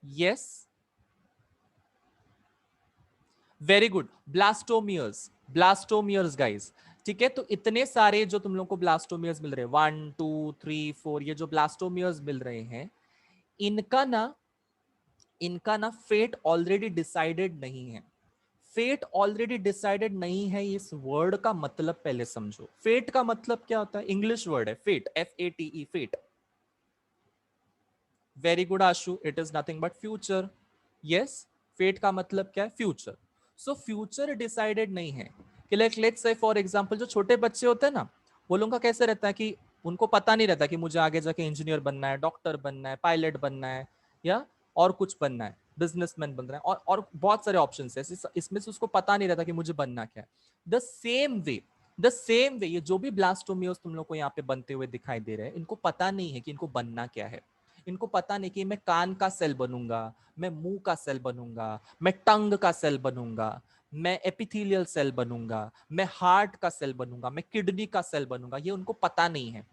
Yes, very good, blastomeres. Blastomeres guys, ठीक है। तो इतने सारे जो तुम लोग को ब्लास्टोमियर्स मिल रहे हैं, 1 2 3 4, ये जो ब्लास्टोमियर्स मिल रहे हैं, इनका ना इनका ना फेट ऑलरेडी डिसाइडेड नहीं है। फेट ऑलरेडी डिसाइडेड नहीं है, इस वर्ड का मतलब पहले समझो। फेट का मतलब क्या होता है? इंग्लिश वर्ड है fate, FATE, fate. Very good Ashu, it is nothing but future. Yes, fate का मतलब क्या है? फ्यूचर। सो फ्यूचर डिसाइडेड नहीं है कि लेट्स से फॉर एग्जांपल जो छोटे बच्चे होते हैं ना, वो लोगों का कैसे रहता है कि उनको पता नहीं रहता कि मुझे आगे जाके इंजीनियर बनना है, डॉक्टर बनना है, पायलट बनना है, या और कुछ बनना है, बिजनेसमैन बन रहा है, और बहुत सारे ऑप्शन है। इसमें से उसको पता नहीं रहता कि मुझे बनना क्या है। द सेम वे ये जो भी ब्लास्टोमियोस तुम लोग को यहाँ पे बनते हुए दिखाई दे रहे हैं, इनको पता नहीं है कि इनको बनना क्या है। इनको पता नहीं कि मैं कान का सेल बनूंगा, मैं मुंह का सेल बनूंगा, मैं टंग का सेल बनूंगा, मैं एपिथेलियल सेल बनूंगा, मैं हार्ट का सेल बनूंगा, मैं किडनी का सेल बनूंगा। ये उनको पता नहीं है,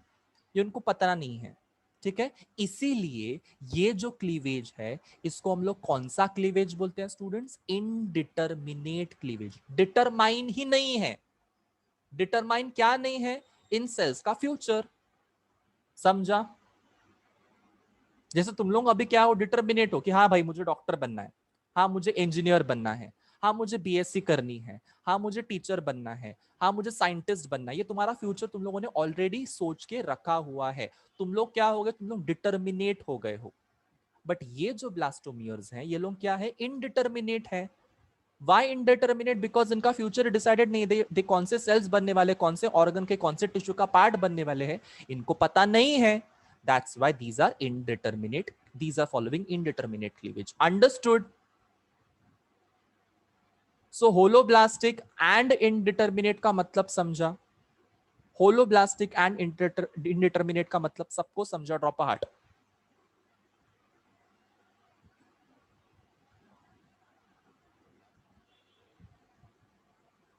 ये उनको पता नहीं है, ठीक है। इसीलिए ये जो क्लीवेज है, इसको हम लोग कौन सा क्लीवेज बोलते हैं स्टूडेंट्स? Indeterminate cleavage. डिटरमाइन ही नहीं है। डिटरमाइन क्या नहीं है? इन सेल्स का फ्यूचर। समझा? जैसे तुम लोग अभी क्या हो? डिटर्मिनेट हो कि हाँ भाई मुझे डॉक्टर बनना है, हाँ मुझे इंजीनियर बनना है, हाँ मुझे BSc करनी है, हाँ मुझे टीचर बनना है, हाँ मुझे साइंटिस्ट बनना है। ये तुम्हारा फ्यूचर तुम लोगों ने ऑलरेडी सोच के रखा हुआ है। तुम लोग क्या हो गए? तुम लोग डिटर्मिनेट हो गए हो। बट ये जो ब्लास्टोमियर्स हैं, ये लोग क्या है? इनडिटर्मिनेट है। Why indeterminate? बिकॉज इनका फ्यूचर डिसाइडेड नहीं। दे कौन से सेल्स बनने वाले, कौन से ऑर्गन के, कौन से टिश्यू का पार्ट बनने वाले हैं, इनको पता नहीं है। That's why these are indeterminate. These are following indeterminate cleavage. Understood? So holoblastic and indeterminate का मतलब समझा? holoblastic and indeterminate का मतलब सबको समझा? Drop a heart.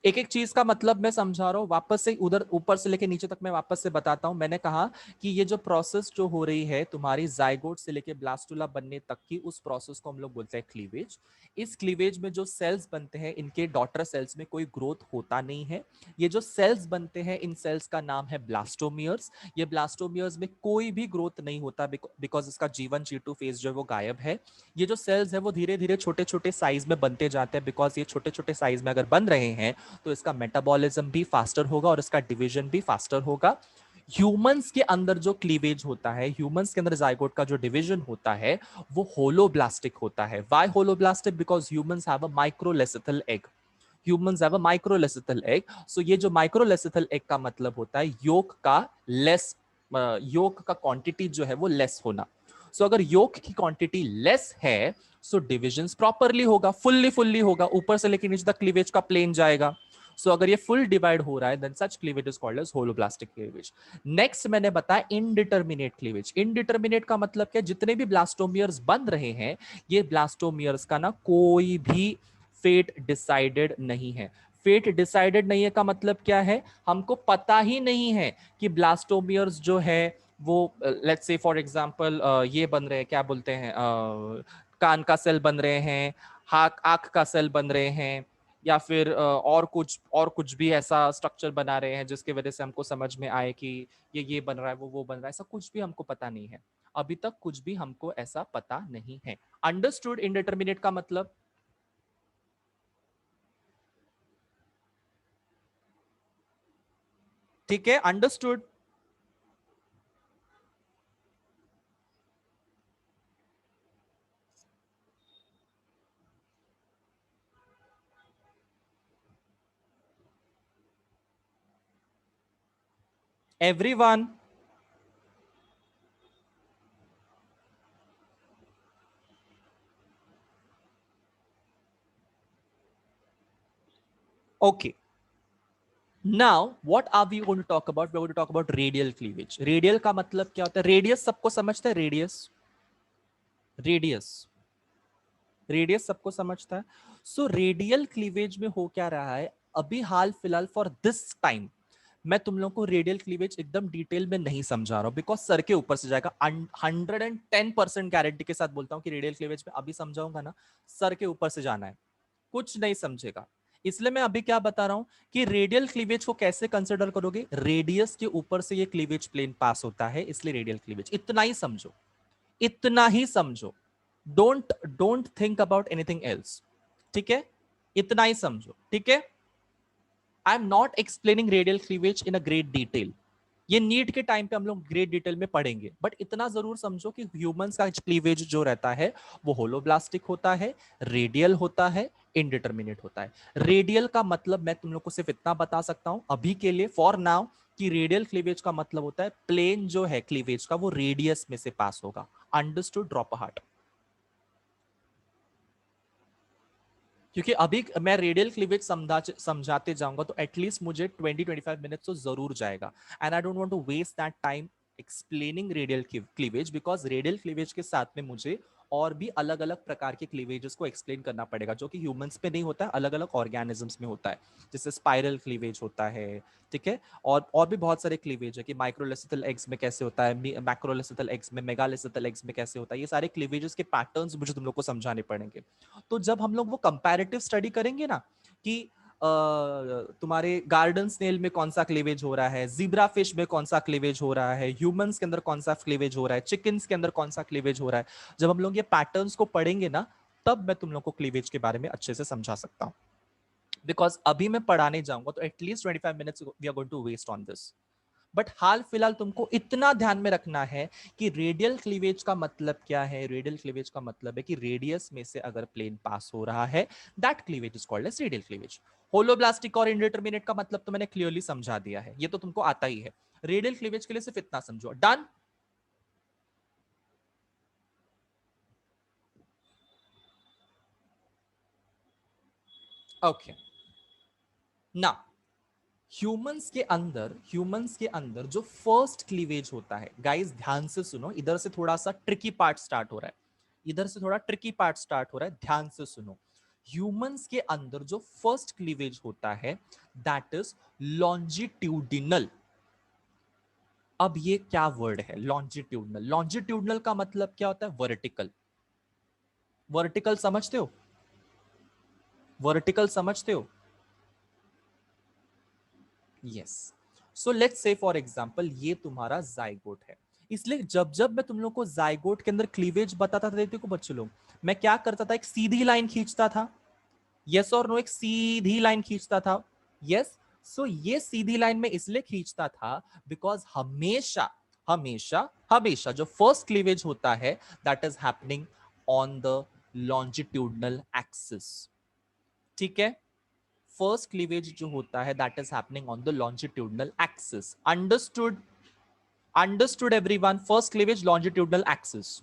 एक एक चीज का मतलब मैं समझा रहा हूँ, वापस से उधर ऊपर से लेके नीचे तक मैं वापस से बताता हूँ। मैंने कहा कि ये जो प्रोसेस जो हो रही है तुम्हारी जाइगोट से लेके ब्लास्टुला बनने तक की, उस प्रोसेस को हम लोग बोलते हैं क्लीवेज। इस क्लीवेज में जो सेल्स बनते हैं, इनके डॉटर सेल्स में कोई ग्रोथ होता नहीं है। ये जो सेल्स बनते हैं, इन सेल्स का नाम है ब्लास्टोमियर्स। ये ब्लास्टोमियर्स में कोई भी ग्रोथ नहीं होता, बिकॉज इसका जीवन G2 फेज जो है वो गायब है। ये जो सेल्स है वो धीरे धीरे छोटे छोटे साइज में बनते जाते हैं, बिकॉज ये छोटे छोटे साइज में अगर बन रहे हैं तो इसका मेटाबॉलिज्म भी फास्टर होगा और इसका डिवीजन भी फास्टर होगा। ह्यूमंस के अंदर जो क्लीवेज होता है, ह्यूमंस के अंदर जाइगोट का जो डिवीजन होता है, वो होलोब्लास्टिक होता है। Why holoblastic? Because humans have a microlecithal egg. Humans have a microlecithal egg. So ये जो माइक्रोलेसिथल एग का मतलब होता है योक का लेस, योक का क्वांटिटी जो है वो लेस होना। सो अगर योक की क्वांटिटी लेस है, सो डिविजन प्रॉपरली होगा, फुल्ली होगा, ऊपर से लेकर नीचे तक क्लीवेज का प्लेन जाएगा। सो अगर ये फुल डिवाइड हो रहा है, then such cleavage is called as holoblastic cleavage. Next मैंने बताया इनडिटर्मिनेट क्लीवेज। इनडिटर्मिनेट का मतलब क्या? जितने भी ब्लास्टोमियर्स बन रहे हैं, ये ब्लास्टोमियर्स का ना कोई भी फेट डिसाइडेड नहीं है। फेट डिसाइडेड नहीं है का मतलब क्या है? हमको पता ही नहीं है कि ब्लास्टोमियर्स जो है वो, लेट्स से फॉर एग्जांपल ये बन रहे हैं, क्या बोलते हैं, कान का सेल बन रहे हैं, आंख का सेल बन रहे हैं, या फिर और कुछ भी ऐसा स्ट्रक्चर बना रहे हैं जिसकी वजह से हमको समझ में आए कि ये बन रहा है, वो बन रहा है, ऐसा कुछ भी हमको पता नहीं है। अभी तक कुछ भी हमको ऐसा पता नहीं है। अंडरस्टूड इंडिटरमिनेट का मतलब? ठीक है, understood. Everyone? Okay, now what are we going to talk about? We are going to talk about radial cleavage. Radial का मतलब क्या होता है? रेडियस सबको समझते हैं? रेडियस, रेडियस, रेडियस सबको समझता है। सो रेडियल क्लीवेज में हो क्या रहा है अभी हाल फिलहाल, फॉर दिस टाइम मैं तुम लोगों को रेडियल क्लीवेज एकदम डिटेल में नहीं समझा रहा हूं, बिकॉज सर के ऊपर से जाएगा। 110% गारंटी के साथ बोलता हूं कि रेडियल क्लीवेज में अभी समझाऊंगा ना, सर के ऊपर से जाना है, कुछ नहीं समझेगा। इसलिए मैं अभी क्या बता रहा हूं कि रेडियल क्लीवेज को कैसे कंसिडर करोगे? रेडियस के ऊपर से ये क्लीवेज प्लेन पास होता है, इसलिए रेडियल क्लीवेज। इतना ही समझो, इतना ही समझो। Don't don't think about anything else. ठीक है, इतना ही समझो। ठीक है, I am not explaining radial cleavage in a great detail. ये नीट के टाइम पे हम लोग ग्रेट डिटेल में पढ़ेंगे, बट इतना जरूर समझो कि ह्यूमंस का क्लीवेज जो रहता है वो होलोब्लास्टिक होता है, रेडियल होता है, इनडिटरमिनेट होता है। रेडियल का मतलब मैं तुम लोग को सिर्फ इतना बता सकता हूं अभी के लिए, फॉर नाउ, कि रेडियल क्लीवेज का मतलब होता है प्लेन जो है क्लीवेज का वो रेडियस में से पास होगा। अंडरस्टूड? Drop heart. क्योंकि अभी मैं रेडियल क्लीवेज समझाते जाऊंगा तो एटलीस्ट मुझे 20-25 मिनट्स तो जरूर जाएगा, and I don't want to waste that time explaining radial cleavage, because radial cleavage के साथ में मुझे और भी अलग अलग प्रकार के क्लीवेजेस को एक्सप्लेन करना पड़ेगा, जो कि ह्यूमंस में नहीं होता है, अलग अलग ऑर्गेनिजम्स में होता है। जैसे स्पाइरल क्लीवेज होता है, ठीक है, और भी बहुत सारे क्लीवेज है कि माइक्रोलिसिथल एग्स में कैसे होता है, मैक्रोलिसिथल एग्स में, मेगालिसिथल एग्स में कैसे होता है। ये सारे क्लीवेजेस के पैटर्न्स मुझे तुम लोग को समझाने पड़ेंगे। तो जब हम लोग वो कंपैरेटिव स्टडी करेंगे ना कि तुम्हारे गार्डन स्नेल में कौन सा क्लीवेज हो रहा है, जीब्रा फिश में कौन सा क्लीवेज हो रहा है, ह्यूमंस के अंदर कौन सा क्लीवेज हो रहा है, चिकन्स के अंदर कौन सा क्लीवेज हो रहा है, जब हम लोग ये पैटर्न्स को पढ़ेंगे ना, तब मैं तुम लोग को क्लीवेज के बारे में अच्छे से समझा सकता हूं। बिकॉज अभी मैं पढ़ाने जाऊंगा तो at least 25 minutes we are going to waste on this. But हाल फिलहाल तुमको इतना ध्यान में रखना है कि रेडियल क्लीवेज का मतलब क्या है। रेडियल क्लीवेज का मतलब है कि रेडियस में से अगर प्लेन पास हो रहा है, that cleavage is called as radial cleavage. Holoblastic और इंडिटरमिनेट का मतलब तो मैंने क्लियरली समझा दिया है, ये तो तुमको आता ही है। रेडियल क्लीवेज के लिए सिर्फ इतना समझो। डन? ओके, ना ह्यूमंस के अंदर जो फर्स्ट क्लीवेज होता है, गाइस ध्यान से सुनो, इधर से थोड़ा सा ट्रिकी पार्ट स्टार्ट हो रहा है, इधर से थोड़ा ट्रिकी पार्ट स्टार्ट हो रहा है, ध्यान से सुनो। ह्यूमंस के अंदर जो फर्स्ट क्लीवेज होता है दैट इज लॉन्जिट्यूडिनल। अब ये क्या वर्ड है लॉन्जिट्यूडनल? लॉन्जिट्यूडनल का मतलब क्या होता है? वर्टिकल। वर्टिकल समझते हो? वर्टिकल समझते हो? Yes. So let's say for example ये तुम्हारा जाइगोट है। इसलिए जब जब मैं तुम लोग को जाइगोट के अंदर क्लीवेज बताता था, देखो बच्चों लोग, मैं क्या करता था, एक सीधी लाइन खींचता था। यस और नो? एक सीधी लाइन खींचता था। यस। सो ये सीधी लाइन में इसलिए खींचता था बिकॉज हमेशा हमेशा हमेशा जो फर्स्ट क्लीवेज होता है that is happening on the longitudinal axis. ठीक है, फर्स्ट क्लीवेज जो होता है that is happening on the longitudinal axis. Understood? Understood everyone? First cleavage longitudinal axis.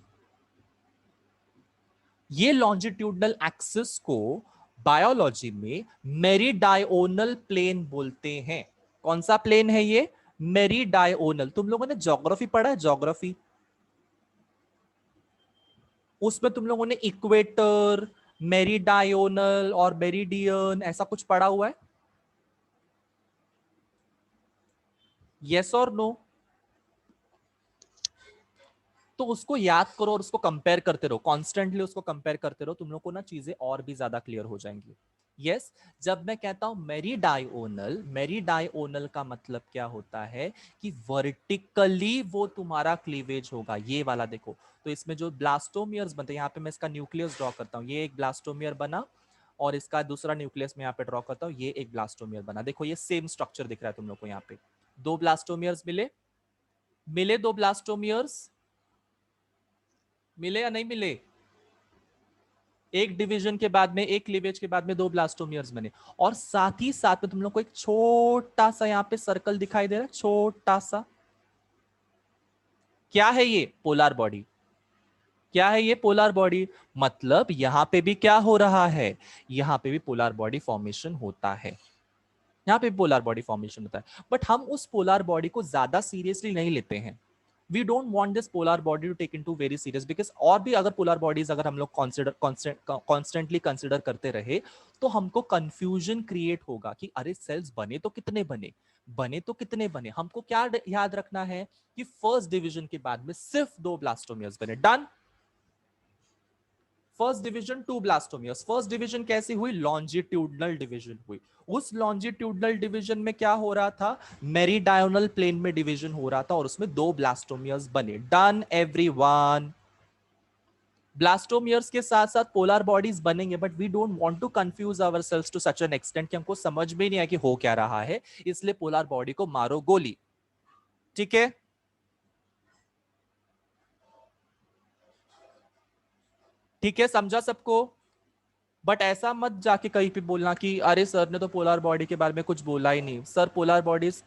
ये लॉन्जिट्यूडनल एक्सिस को बायोलॉजी में मेरीडायोनल प्लेन बोलते हैं। कौन सा प्लेन है ये? मेरीडायोनल। तुम लोगों ने ज्योग्राफी पढ़ा है? ज्योग्राफी, उसमें तुम लोगों ने इक्वेटर, मेरीडायोनल और मेरिडियन ऐसा कुछ पढ़ा हुआ है? यस और नो? तो उसको याद करो और उसको कंपेयर करते रहो, कॉन्स्टेंटली उसको कंपेयर करते रहो, तुम लोग को ना चीजें और भी ज्यादा क्लियर हो जाएंगी। यस, जब मैं कहता हूं मेरीडायोनल का मतलब क्या होता है कि वर्टिकली वो तुम्हारा क्लीवेज होगा, ये वाला देखो। तो इसमें जो ब्लास्टोमियर्स बनते हैं, यहाँ पे मैं इसका न्यूक्लियस ड्रॉ करता हूँ, ये एक ब्लास्टोमियर बना, और इसका दूसरा न्यूक्लियस मैं यहाँ पे ड्रॉ करता हूँ, ये एक ब्लास्टोमियर बना। देखो ये सेम स्ट्रक्चर दिख रहा है तुम लोग को, यहाँ पे दो ब्लास्टोमियर्स मिले, मिले दो ब्लास्टोमियर्स, मिले या नहीं मिले? एक डिवीजन के बाद में, एक क्लीवेज के बाद में दो ब्लास्टोमियर्स बने, और साथ ही साथ में तुम लोग को एक छोटा सा यहाँ पे सर्कल दिखाई दे रहा है, छोटा सा, क्या है ये? Polar body. क्या है ये? Polar body. मतलब यहां पे भी क्या हो रहा है? यहां पे भी पोलर बॉडी फॉर्मेशन होता है, यहाँ पे पोलर बॉडी फॉर्मेशन होता है। बट हम उस पोलर बॉडी को ज्यादा सीरियसली नहीं लेते हैं। We don't want this polar body to take into very serious, because और भी अगर पोलर बॉडीज अगर हम लोग कॉन्स्टेंटली कंसिडर करते रहे तो हमको कंफ्यूजन क्रिएट होगा कि अरे सेल्स बने तो कितने बने, बने तो कितने बने। हमको क्या याद रखना है कि फर्स्ट डिवीजन के बाद में सिर्फ दो ब्लास्टोमियर्स बने, done. First division two blastomeres. First division कैसी हुई? लॉन्जिट्यूडनल डिवीजन हुई। उस लॉन्जिट्यूडनल डिवीजन में क्या हो रहा था? मेरीडायोनल प्लेन में डिवीजन हो रहा था और उसमें दो ब्लास्टोमियर्स बने, डन एवरीवन। ब्लास्टोमियर्स के साथ साथ पोलर बॉडीज बनेंगे, but we don't want to confuse ourselves to such an extent कि हमको समझ में नहीं आया कि हो क्या रहा है, इसलिए पोलर बॉडी को मारो गोली। ठीक है, ठीक है, समझा सबको? बट ऐसा मत जाके कहीं पे बोलना कि अरे सर ने तो पोलर बॉडी के बारे में कुछ बोला ही नहीं। सर पोलर बॉडीज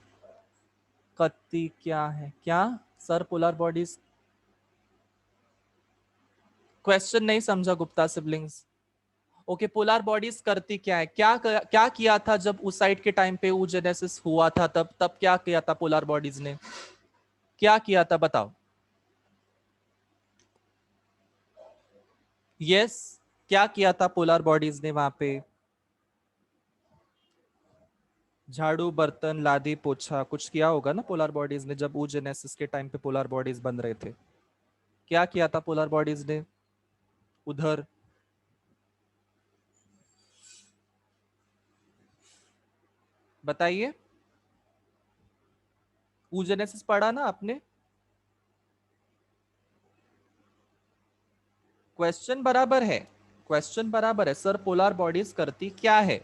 करती क्या है? क्या सर पोलर बॉडीज? क्वेश्चन नहीं समझा Gupta siblings. Okay, polar bodies करती क्या है? क्या किया था जब उस साइड के टाइम पे oogenesis हुआ था? तब तब क्या किया था पोलर बॉडीज ने? क्या किया था बताओ? यस, क्या किया था पोलर बॉडीज ने वहां पे? झाड़ू, बर्तन, लादी, पोछा, कुछ किया होगा ना पोलर बॉडीज ने जब oogenesis के टाइम पे पोलर बॉडीज बन रहे थे। क्या किया था पोलर बॉडीज ने उधर? बताइए। oogenesis पढ़ा ना आपने? क्वेश्चन बराबर है, क्वेश्चन बराबर है, सर पोलर बॉडीज करती क्या है?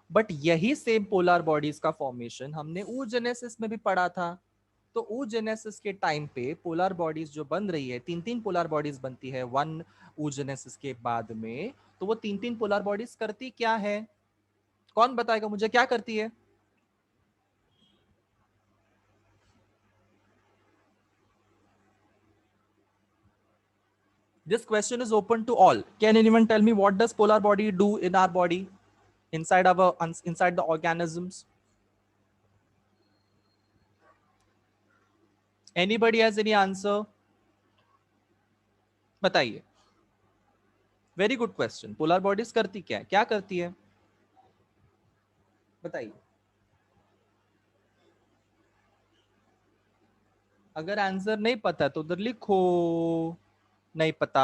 बट यही सेम पोलर बॉडीज का फॉर्मेशन हमने oogenesis में भी पढ़ा था। तो oogenesis के टाइम पे पोलर बॉडीज जो बन रही है, तीन तीन पोलर बॉडीज बनती है वन oogenesis के बाद में, तो वो तीन तीन पोलर बॉडीज करती क्या है? कौन बताएगा मुझे क्या करती है? This question is open to all. Can anyone tell me what does polar body do in our body, inside the organisms? Anybody has any answer? बताइए। Very good question. Polar bodies करती क्या है? क्या करती है बताइए। अगर आंसर नहीं पता तो उधर लिखो, नहीं पता।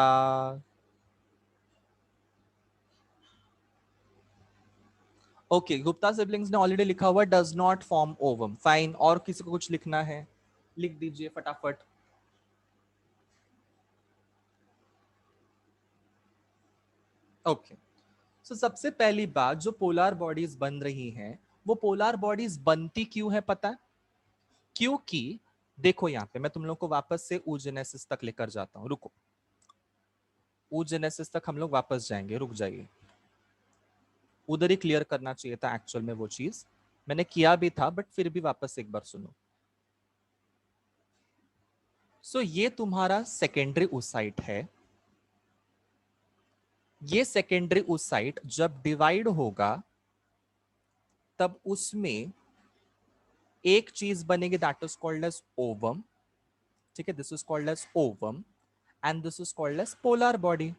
ओके, गुप्ता सिबलिंग्स ने ऑलरेडी लिखा हुआ does not form ovum, fine. और किसी को कुछ लिखना है? लिख दीजिए फटाफट। ओके, सो सबसे पहली बात, जो पोलर बॉडीज बन रही हैं, वो पोलर बॉडीज बनती क्यों है पता है? क्योंकि देखो यहाँ पे मैं तुम लोग को वापस से oogenesis तक लेकर जाता हूँ, रुको। oogenesis तक हम लोग वापस जाएंगे, रुक जाइए। उधर ही क्लियर करना चाहिए था एक्चुअल में, वो चीज मैंने किया भी था, बट फिर भी वापस एक बार सुनो। सो ये तुम्हारा सेकेंडरी oocyte है। ये सेकेंडरी oocyte जब डिवाइड होगा तब उसमें एक चीज बनेगी, that is called as ovum. ठीक है, this is called as ovum, and this is called as polar body.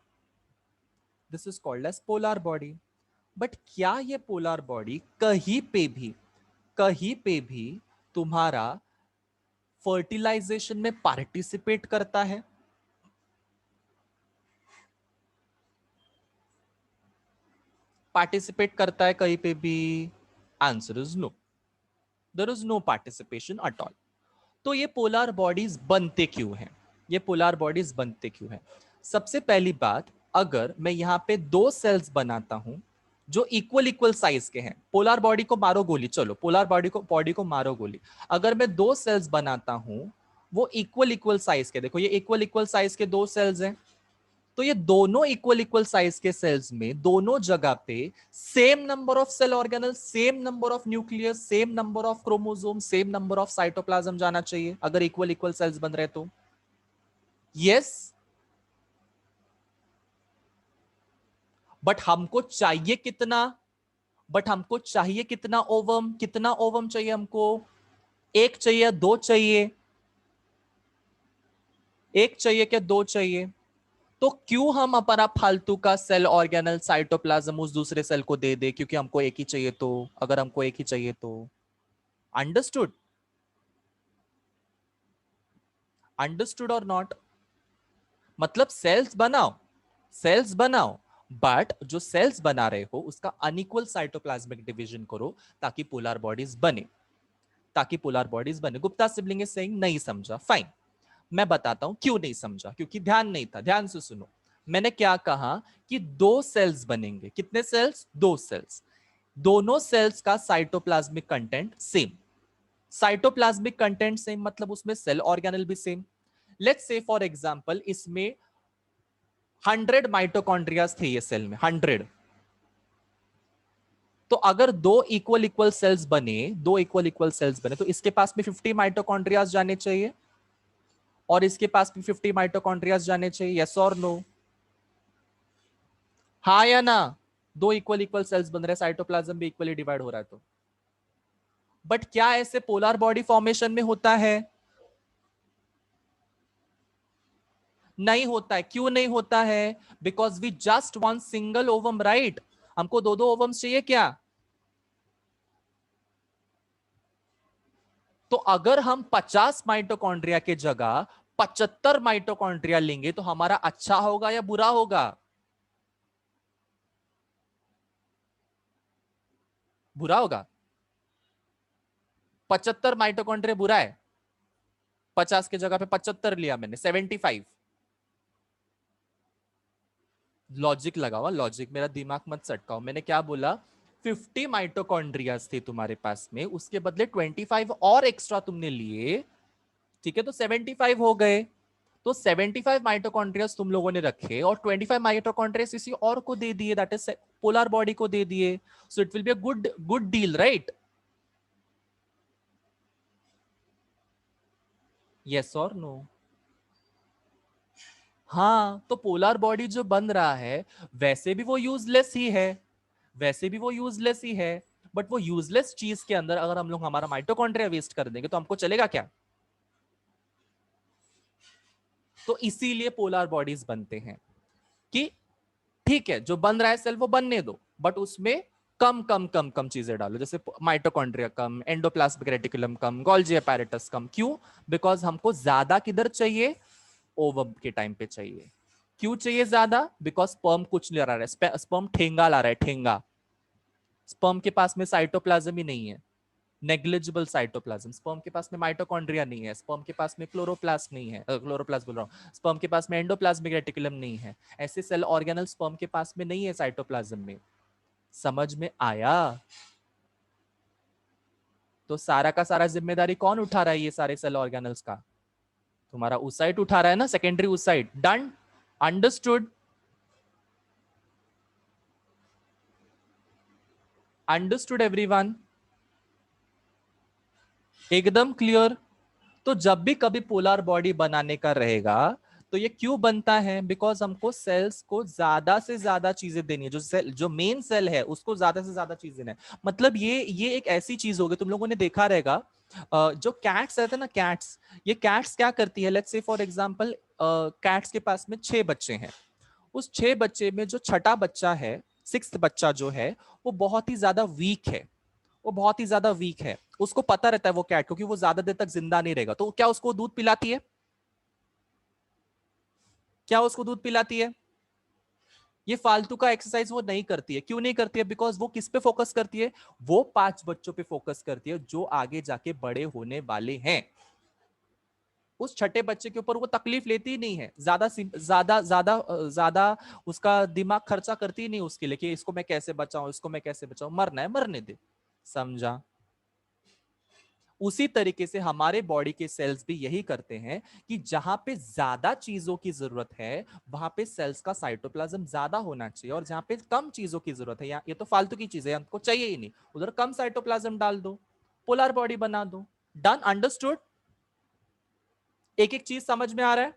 This is called as polar body. But क्या ये पोलर बॉडी कहीं पे भी तुम्हारा फर्टिलाइजेशन में पार्टिसिपेट करता है? पार्टिसिपेट करता है कहीं पे भी? Answer is no, there is no participation at all. तो ये पोलर बॉडीज बनते क्यों हैं? ये पोलर बॉडीज बनते क्यों हैं? सबसे पहली बात, अगर मैं यहां पे दो सेल्स बनाता हूं जो इक्वल इक्वल साइज के हैं, पोलर बॉडी को मारो गोली, चलो पोलर बॉडी को मारो गोली। अगर मैं दो सेल्स बनाता हूं वो इक्वल इक्वल साइज के, देखो ये इक्वल इक्वल साइज के दो सेल्स हैं, तो ये दोनों इक्वल इक्वल साइज के सेल्स में दोनों जगह पे same number of cell organelle, same number of nucleus, same number of chromosome, same number of cytoplasm जाना चाहिए अगर इक्वल इक्वल सेल्स बन रहे तो। यस, बट हमको चाहिए कितना? बट हमको चाहिए कितना ओवम? कितना ओवम चाहिए हमको? एक चाहिए, दो चाहिए? एक चाहिए क्या दो चाहिए? तो क्यों हम अपना फालतू का सेल ऑर्गेनल साइटोप्लाज्म उस दूसरे सेल को दे दे, क्योंकि हमको एक ही चाहिए तो, अगर हमको एक ही चाहिए तो। अंडरस्टूड? अंडरस्टूड और नॉट? मतलब सेल्स बनाओ, सेल्स बनाओ, बट जो सेल्स बना रहे हो उसका अनइक्वल साइटोप्लाज्मिक डिवीजन करो ताकि पोलर बॉडीज बने, ताकि पोलर बॉडीज बने। गुप्ता सिबलिंग इज सेइंग नहीं समझा, फाइन, मैं बताता हूं क्यों नहीं समझा, क्योंकि ध्यान नहीं था। ध्यान से सुनो, मैंने क्या कहा कि दो सेल्स बनेंगे। कितने सेल्स? दो सेल्स। दोनों सेल्स का cytoplasmic content same. Cytoplasmic content same मतलब उसमें सेल ऑर्गेनल भी same. Let's say for example इसमें 100 माइटोकॉन्ड्रियाज थे ये सेल में, 100। तो अगर दो इक्वल इक्वल सेल्स बने, दो इक्वल इक्वल सेल्स बने, तो इसके पास में 50 माइटोकॉन्ड्रियाज जाने चाहिए और इसके पास भी 50 माइटोकॉन्ड्रियाज जाने चाहिए। यस और नो? हाँ या ना? दो इक्वल इक्वल सेल्स बन रहे हैं, साइटोप्लाज्म भी इक्वली डिवाइड हो रहा है तो। बट क्या ऐसे पोलर बॉडी फॉर्मेशन में होता है? नहीं होता है। क्यों नहीं होता है? Because we just one single ovum, right? हमको दो दो ओवम्स चाहिए क्या? तो अगर हम 50 माइटोकॉन्ड्रिया के जगह 75 माइटोकॉन्ड्रिया लेंगे तो हमारा अच्छा होगा या बुरा होगा? बुरा होगा। 75 माइटोकॉन्ड्रिया बुरा है? 50 की जगह पे 75 लिया मैंने, 75। लॉजिक लगाओ, लॉजिक, मेरा दिमाग मत सटकाओ। मैंने क्या बोला? 50 माइटोकॉन्ड्रियाज थे तुम्हारे पास में, उसके बदले 25 और एक्स्ट्रा तुमने लिए, ठीक है, तो 75 हो गए। तो 75 माइटोकॉन्ड्रियाज तुम लोगों ने रखे और 25 माइटोकॉन्ड्रियाज किसी और को दे दिए, दैट इज पोलर बॉडी को दे दिए। So it will be a good good deal, right? Yes और नो? हाँ, तो पोलर बॉडी जो बन रहा है वैसे भी वो यूजलेस ही है, वैसे भी वो यूजलेस ही है। बट वो यूजलेस चीज के अंदर अगर हम लोग हमारा माइटोकॉन्ड्रिया वेस्ट कर देंगे तो हमको चलेगा क्या? तो इसीलिए पोलर बॉडीज बनते हैं कि ठीक है, जो बन रहा है सेल वो बनने दो, बट उसमें कम कम कम कम चीजें डालो, जैसे माइटोकॉन्ड्रिया कम, एंडोप्लाज्मिक रेटिकुलम कम, गोल्जी अपैरेटस कम। क्यों? बिकॉज हमको ज्यादा किधर चाहिए? ओवम के टाइम पे चाहिए। क्यों चाहिए ज्यादा? बिकॉज स्पर्म कुछ नहीं ला रहा है, स्पर्म ठेंगा ला रहा है, ठेंगा। स्पर्म के पास में साइटोप्लाज्म ही नहीं है, नेग्लिजिबल साइटोप्लाज्म। स्पर्म के पास में माइटोकॉन्ड्रिया नहीं है, स्पर्म के पास में क्लोरोप्लास्ट नहीं है, क्लोरोप्लास्ट बोल रहा हूँ, स्पर्म के पास में एंडोप्लाज्मिक रेटिकुलम नहीं है। ऐसे सेल ऑर्गेनल स्पर्म के पास में नहीं है साइटोप्लाज्म में। समझ में आया? तो सारा का सारा जिम्मेदारी कौन उठा रहा है ये सारे सेल ऑर्गेनल्स का? तुम्हारा oocyte उठा रहा है ना, secondary oocyte। Done? Understood? Understood everyone? एकदम क्लियर? तो जब भी कभी पोलर बॉडी बनाने का रहेगा तो ये क्यों बनता है? बिकॉज हमको सेल्स को ज्यादा से ज्यादा चीजें देनी है, जो सेल, जो मेन सेल है उसको ज्यादा से ज्यादा चीजें देना है। मतलब ये एक ऐसी चीज होगी, तुम लोगों ने देखा रहेगा, जो कैट्स रहते हैं ना, कैट्स, ये कैट्स क्या करती है? Let's say for example cats के पास में 6 बच्चे हैं। उस 6 बच्चे में जो छठा बच्चा है, सिक्स्थ बच्चा जो है, वो बहुत ही ज्यादा वीक है, वो बहुत ही ज्यादा वीक है। उसको पता रहता है वो कैट, क्योंकि वो ज्यादा देर तक जिंदा नहीं रहेगा, तो क्या उसको दूध पिलाती है? क्या उसको दूध पिलाती है? ये फालतू का एक्सरसाइज वो नहीं करती है। क्यों नहीं करती है? बिकॉज वो किस पे फोकस करती है? वो 5 बच्चों पे फोकस करती है जो आगे जाके बड़े होने वाले हैं। उस छठे बच्चे के ऊपर वो तकलीफ लेती ही नहीं है, ज्यादा ज्यादा ज्यादा ज्यादा उसका दिमाग खर्चा करती ही नहीं उसके लिए कि इसको मैं कैसे बचाऊं, इसको मैं कैसे बचाऊं। मरना है मरने दे। समझा? उसी तरीके से हमारे बॉडी के सेल्स भी यही करते हैं कि जहां पे ज्यादा चीजों की जरूरत है वहां पे सेल्स का साइटोप्लाज्म ज्यादा होना चाहिए, और जहां पे कम चीजों की जरूरत है, या ये तो फालतू की चीजें हमको चाहिए ही नहीं, उधर कम साइटोप्लाज्म डाल दो, पोलर बॉडी बना दो। डन? अंडरस्टूड? एक एक चीज समझ में आ रहा है?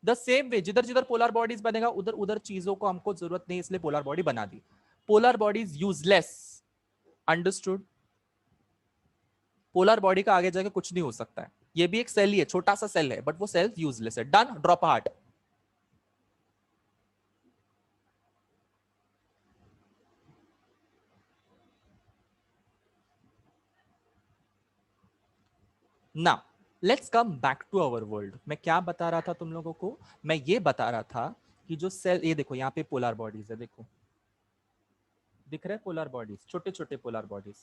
द सेम वे जिधर जिधर पोलर बॉडीज बनेगा उधर उधर चीजों को हमको जरूरत नहीं, इसलिए पोलर बॉडी बना दी। Polar bodies useless. Understood? Polar body का आगे जाके कुछ नहीं हो सकता है। ये भी एक सेल ही है, छोटा सा सेल है, बट वो सेल यूजलेस है। डन? Drop heart. ना, let's come back to our world. मैं क्या बता रहा था तुम लोगों को? मैं ये बता रहा था कि जो सेल, ये देखो यहाँ पे पोलर बॉडीज है, देखो दिख रहे पोलर बॉडीज, छोटे छोटे पोलर बॉडीज।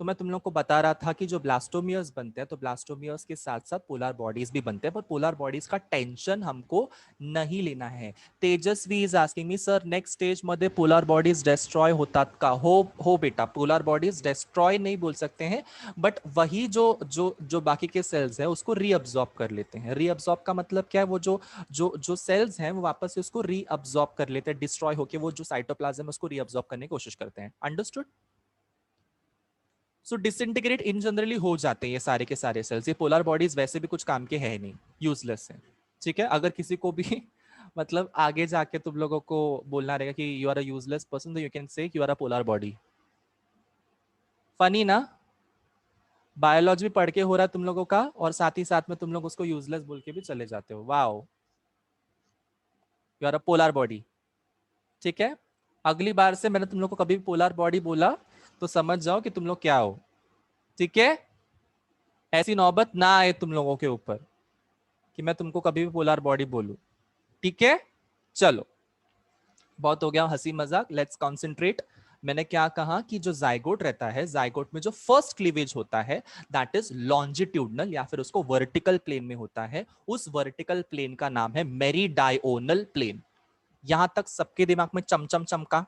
तो मैं तुम लोग को बता रहा था कि जो ब्लास्टोमियर्स बनते हैं, तो ब्लास्टोमियर्स के साथ साथ पोलर बॉडीज भी बनते हैं, पर पोलर बॉडीज का टेंशन हमको नहीं लेना है। Tejaswi is asking me, sir next stage मध्ये पोलर बॉडीज डिस्ट्रॉय होतात का? हो बेटा, पोलर बॉडीज डिस्ट्रॉय नहीं बोल सकते हैं, बट वही जो जो जो बाकी के सेल्स है उसको रीअब्सॉर्ब कर लेते हैं। रीअब्सॉर्ब का मतलब क्या है? वो जो जो जो सेल्स हैं वो वापस से उसको रीअब्सॉर्ब कर लेते हैं, डिस्ट्रॉय होकर वो जो साइटोप्लाज्म है उसको रीअब्सॉर्ब करने की कोशिश करते हैं। अंडरस्टूड? सो डिसइंटीग्रेट इन जनरली हो जाते हैं ये सारे के सारे सेल्स। ये पोलर बॉडीज वैसे भी कुछ काम के है नहीं, यूजलेस है। ठीक है? अगर किसी को भी मतलब आगे जाके तुम लोगों को बोलना रहेगा कि you are a useless person, तो you can say you are a polar body. Funny ना? बायोलॉजी पढ़ के हो रहा है तुम लोगों का, और साथ ही साथ में तुम लोग उसको यूजलेस बोल के भी चले जाते हो। Wow, you are a polar body. ठीक है? अगली बार से मैंने तुम लोग को कभी भी पोलर बॉडी बोला तो समझ जाओ कि तुम लोग क्या हो। ठीक है? ऐसी नौबत ना आए तुम लोगों के ऊपर कि मैं तुमको कभी भी पोलर बॉडी बोलूं। ठीक है? चलो, बहुत हो गया हंसी मजाक, लेट्स कॉन्सेंट्रेट। मैंने क्या कहा कि जो जाइगोट रहता है, जाइगोट में जो फर्स्ट क्लीवेज होता है दैट इज लॉन्जिट्यूडनल, या फिर उसको वर्टिकल प्लेन में होता है। उस वर्टिकल प्लेन का नाम है मेरीडायोनल प्लेन। यहां तक सबके दिमाग में चमचम चमका?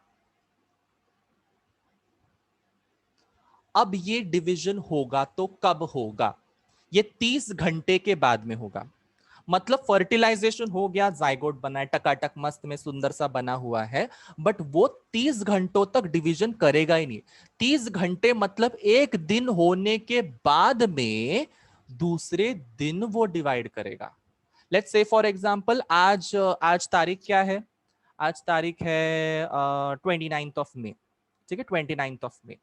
अब ये डिवीजन होगा तो कब होगा? ये 30 घंटे के बाद में होगा। मतलब फर्टिलाइजेशन हो गया, जाइगोट बना है, टकाटक मस्त में सुंदर सा बना हुआ है, बट वो 30 घंटों तक डिवीजन करेगा ही नहीं। 30 घंटे मतलब एक दिन होने के बाद में दूसरे दिन वो डिवाइड करेगा। लेट्स से फॉर एग्जांपल आज आज तारीख क्या है? आज तारीख है 29 ऑफ मे। ठीक है? 29 of May.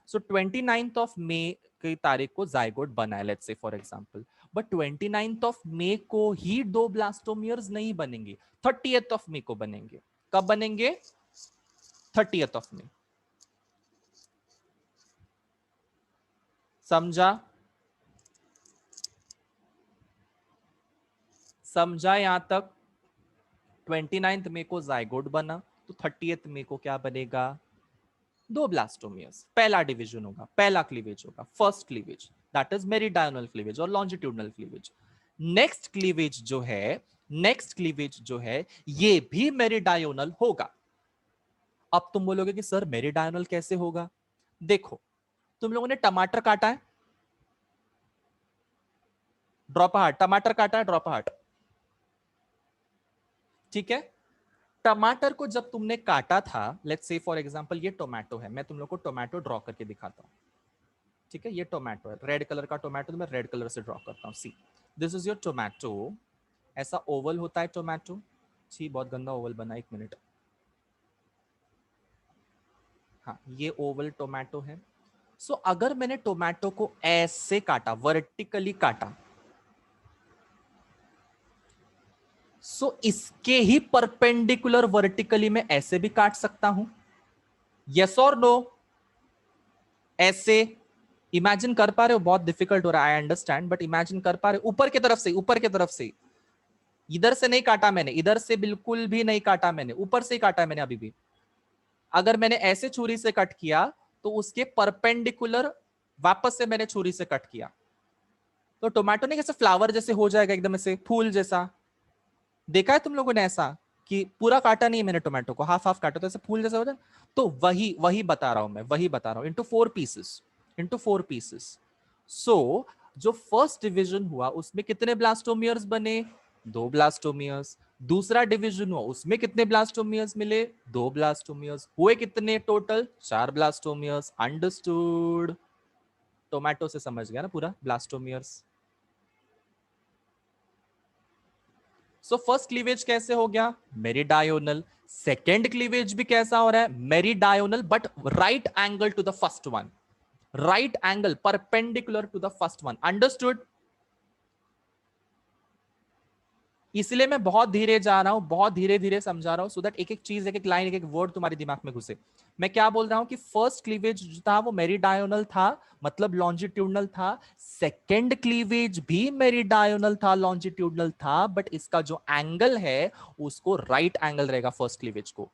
So 29 of May की तारीख को जाइगोट बना है, let's say for example. But 29 of May को ही दो ब्लास्टोमियर्स नहीं बनेंगे, 30th ऑफ मे को बनेंगे। कब बनेंगे? 30th of May. समझा? समझा यहां तक? 29 मे को जाइगोट बना, तो 30th मे को क्या बनेगा? दो ब्लास्टोमियर्स। पहला डिवीजन होगा, पहला क्लीवेज होगा, first cleavage, that is meridional cleavage और लॉन्जिट्यूडनल क्लीवेज। नेक्स्ट क्लीवेज जो है, नेक्स्ट क्लीवेज जो है ये भी मेरीडायनल होगा। अब तुम बोलोगे कि सर मेरीडायनल कैसे होगा? देखो, तुम लोगों ने टमाटर काटा है, ड्रॉप हार्ट, टमाटर काटा है, ड्रॉप हार्ट। ठीक है? टमाटर को जब तुमने काटा था, लेट्स से फॉर एग्जांपल ये टोमेटो है, मैं तुम लोग को टोमेटो ड्रॉ करके दिखाता हूं। ठीक है? ये टोमेटो है, रेड कलर का टोमेटो, तो मैं रेड कलर से ड्रॉ करता हूँ। सी, दिस इज योर टोमेटो। ऐसा ओवल होता है टोमेटो। सी, बहुत गंदा ओवल बना, एक मिनट। हाँ, ये ओवल टोमेटो है। सो अगर मैंने टोमेटो को ऐसे काटा, वर्टिकली काटा, सो इसके ही परपेंडिकुलर वर्टिकली मैं ऐसे भी काट सकता हूं। यस और नो? ऐसे इमेजिन कर पा रहे हो? बहुत डिफिकल्ट हो रहा है, आई अंडरस्टैंड, बट इमेजिन कर पा रहे हो? ऊपर की तरफ से, ऊपर की तरफ से। इधर से नहीं काटा मैंने, इधर से बिल्कुल भी नहीं काटा मैंने, ऊपर से ही काटा है मैंने अभी भी। अगर मैंने ऐसे छुरी से कट किया तो उसके परपेंडिकुलर वापस से मैंने छुरी से कट किया, तो टोमेटो नहीं कैसे फ्लावर जैसे हो जाएगा, एकदम ऐसे फूल जैसा। देखा है तुम लोगों ने ऐसा कि पूरा काटा नहीं है मैंने टोमेटो को, हाफ हाफ काटा तो ऐसे फूल जैसा हो जाए। तो वही वही बता रहा हूं मैं, वही बता रहा हूं, इंटू 4 पीसेस, इंटू 4 पीसेस। सो जो फर्स्ट डिवीजन हुआ उसमें कितने ब्लास्टोमियर्स बने? 2 ब्लास्टोमियर्स। दूसरा डिवीजन हुआ उसमें कितने ब्लास्टोमियर्स मिले? 2 ब्लास्टोमियर्स। हुए कितने टोटल? 4 ब्लास्टोमियर्स। अंडरस्टूड? टोमेटो से समझ गया ना पूरा ब्लास्टोमियर्स। सो फर्स्ट क्लीवेज कैसे हो गया? मेरिडायोनल। सेकेंड क्लीवेज भी कैसा हो रहा है? Meridional, but right angle to the first one, right angle perpendicular to the first one. Understood? इसलिए मैं बहुत धीरे जा रहा हूं, बहुत धीरे धीरे समझा रहा हूं, सो दैट एक एक चीज, एक एक लाइन, एक एक वर्ड तुम्हारे दिमाग में घुसे। मैं क्या बोल रहा हूं कि फर्स्ट क्लीवेज जो था वो मेरिडायोनल था, मतलब लॉन्जिट्यूडनल था। सेकेंड क्लीवेज भी मेरिडायोनल था, लॉन्जिट्यूडनल था, बट इसका जो एंगल है उसको राइट एंगल रहेगा फर्स्ट क्लीवेज को।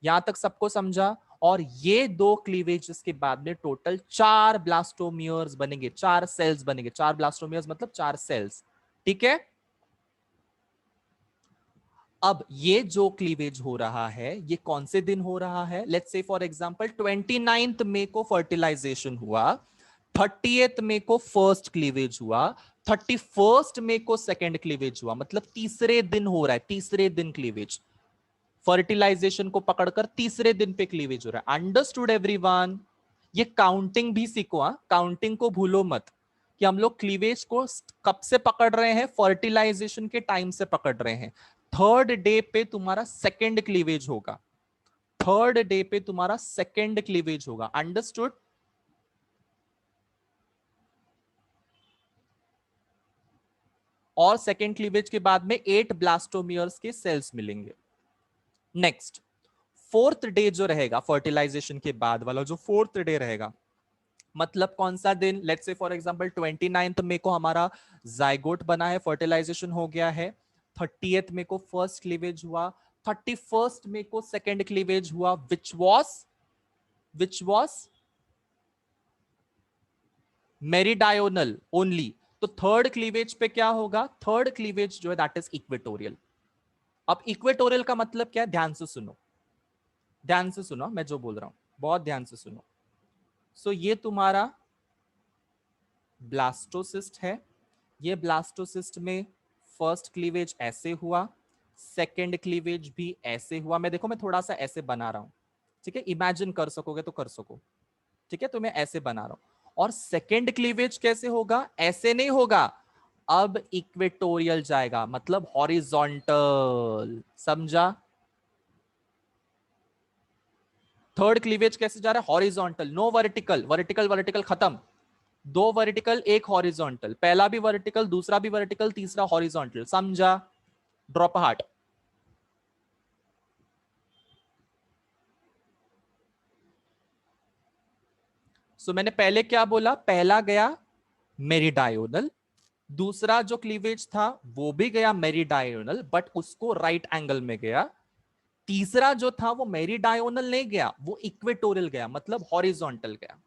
यहां तक सबको समझा? और ये 2 क्लीवेजेस के बाद में टोटल 4 ब्लास्टोमियर्स बनेंगे, 4 सेल्स बनेंगे। 4 ब्लास्टोमियर्स मतलब 4 सेल्स। ठीक है? अब ये जो क्लीवेज हो रहा है ये कौन से दिन हो रहा है? लेट्स से फॉर एग्जांपल 29 मई को फर्टिलाइजेशन हुआ, 30 मई को फर्स्ट क्लीवेज हुआ, 31 मई को सेकेंड क्लीवेज हुआ, मतलब तीसरे दिन हो रहा है, तीसरे दिन क्लीवेज। फर्टिलाइजेशन को पकड़कर तीसरे दिन पे क्लीवेज हो रहा है। Understood everyone? ये काउंटिंग भी सीखो, हाँ, काउंटिंग को भूलो मत कि हम लोग क्लीवेज को कब से पकड़ रहे हैं? फर्टिलाइजेशन के टाइम से पकड़ रहे हैं। थर्ड डे पे तुम्हारा सेकेंड क्लीवेज होगा, थर्ड डे पे तुम्हारा सेकेंड क्लीवेज होगा। अंडरस्टूड? और सेकेंड क्लीवेज के बाद में 8 ब्लास्टोमियर्स के सेल्स मिलेंगे। नेक्स्ट, फोर्थ डे जो रहेगा फर्टिलाइजेशन के बाद वाला, जो फोर्थ डे रहेगा, मतलब कौन सा दिन? लेट्स से फॉर एग्जांपल 29 मई को हमारा जाइगोट बना है, फर्टिलाइजेशन हो गया है। 30 मई को फर्स्ट क्लीवेज हुआ, 31 मई को सेकेंड क्लीवेज हुआ, विच वॉज मेरिडायोनल ओनली। तो थर्ड क्लीवेज पे क्या होगा? थर्ड क्लीवेज जो है दैट इज इक्वेटोरियल। अब इक्वेटोरियल का मतलब क्या है? ध्यान से सुनो, ध्यान से सुनो मैं जो बोल रहा हूं, बहुत ध्यान से सुनो। सो ये तुम्हारा ब्लास्टोसिस्ट है। ये ब्लास्टोसिस्ट में फर्स्ट क्लीवेज ऐसे हुआ, सेकेंड क्लीवेज भी ऐसे हुआ। मैं देखो मैं थोड़ा सा ऐसे बना रहा हूं, ठीक है? इमेजिन कर सकोगे तो कर सको, ठीक है? तो मैं ऐसे बना रहा हूं। और सेकेंड क्लीवेज कैसे होगा? ऐसे नहीं होगा, अब इक्वेटोरियल जाएगा, मतलब हॉरिजॉन्टल। समझा? थर्ड क्लीवेज कैसे जा रहा है? Horizontal, no vertical. Vertical vertical खत्म। 2 वर्टिकल, 1 हॉरिजॉन्टल। पहला भी वर्टिकल, दूसरा भी वर्टिकल, तीसरा हॉरिजॉन्टल। समझा? Drop heart. सो मैंने पहले क्या बोला? पहला गया मेरिडायोनल, दूसरा जो क्लीवेज था वो भी गया मेरिडायोनल, बट उसको राइट एंगल में गया। तीसरा जो था वो मेरिडायोनल नहीं गया, वो इक्वेटोरियल गया, मतलब हॉरिजॉन्टल गया।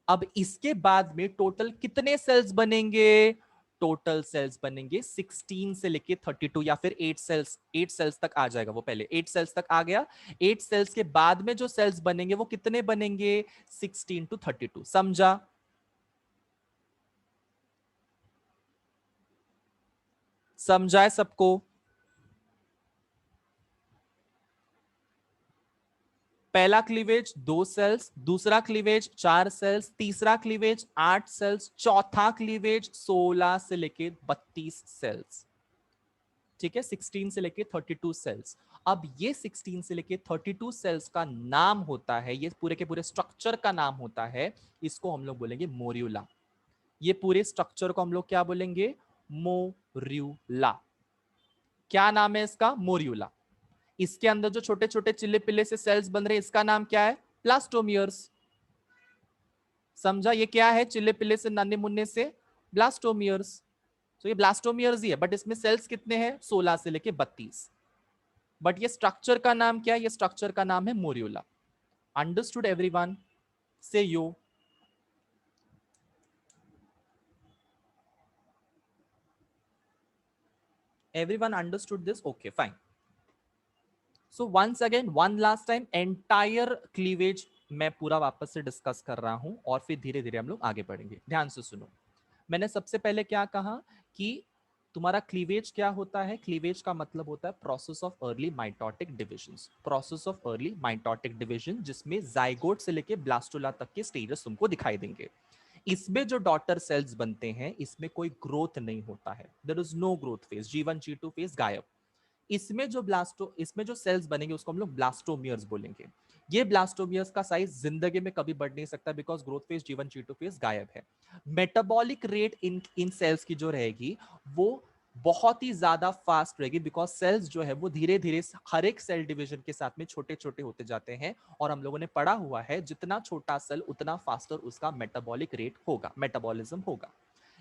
अब इसके बाद में टोटल कितने सेल्स बनेंगे? टोटल सेल्स बनेंगे 16 से लेके 32, या फिर 8 सेल्स, 8 सेल्स तक आ जाएगा वो। पहले 8 सेल्स तक आ गया। 8 सेल्स के बाद में जो सेल्स बनेंगे वो कितने बनेंगे? 16 to 32। समझा? समझाए सबको? पहला क्लीवेज 2 सेल्स, दूसरा क्लीवेज 4 सेल्स, तीसरा क्लीवेज 8 सेल्स, चौथा क्लीवेज 16 से लेके 32 सेल्स। ठीक है? 16 से लेके 32 सेल्स। अब ये 16 से लेके 32 सेल्स का नाम होता है, ये पूरे के पूरे स्ट्रक्चर का नाम होता है, इसको हम लोग बोलेंगे मोर्यूला। ये पूरे स्ट्रक्चर को हम लोग क्या बोलेंगे? मोर्यूला। क्या नाम है इसका? मोर्यूला। इसके अंदर जो छोटे छोटे चिल्ले पिल्ले से सेल्स बन रहे हैं, इसका नाम क्या है? ब्लास्टोमियर्स। समझा? ये क्या है? चिल्ले पिल्ले से, नन्हे मुन्ने से ब्लास्टोमियर्स। सो ये ब्लास्टोमियर्स ही है, बट इसमें सेल्स कितने हैं? 16 से लेके 32। बट ये स्ट्रक्चर का नाम क्या है? ये स्ट्रक्चर का नाम है morula. Understood everyone? Say you everyone understood this? Okay, fine. So once again, one last time, entire cleavage मैं पूरा वापस से डिस्कस कर रहा हूं और फिर धीरे धीरे हम लोग आगे बढ़ेंगे। ध्यान से सुनो। मैंने सबसे पहले क्या कहा कि तुम्हारा क्लीवेज क्या होता है? क्लीवेज का मतलब होता है process of early mitotic division. Process of early mitotic division जिसमें जाइगोट से लेके ब्लास्टोला तक के स्टेजेस तुमको दिखाई देंगे। इसमें जो डॉटर सेल्स बनते हैं इसमें कोई ग्रोथ नहीं होता है, there is no growth phase, G1 G2 phase गायब। इसमें जो सेल्स बनेंगे उसको हम लोग ब्लास्टोमियर्स बोलेंगे। ये ब्लास्टोमियर्स का साइज जिंदगी में कभी बढ़ नहीं सकता because growth phase G1 G2 phase गायब है। मेटाबॉलिक रेट इन सेल्स की जो रहेगी वो बहुत ही ज्यादा फास्ट रहेगी बिकॉज सेल्स जो है वो धीरे धीरे हर एक सेल डिवीजन के साथ में छोटे छोटे होते जाते हैं। और हम लोगों ने पढ़ा हुआ है जितना छोटा सेल उतना फास्टर उसका मेटाबॉलिक रेट होगा, मेटाबॉलिज्म होगा।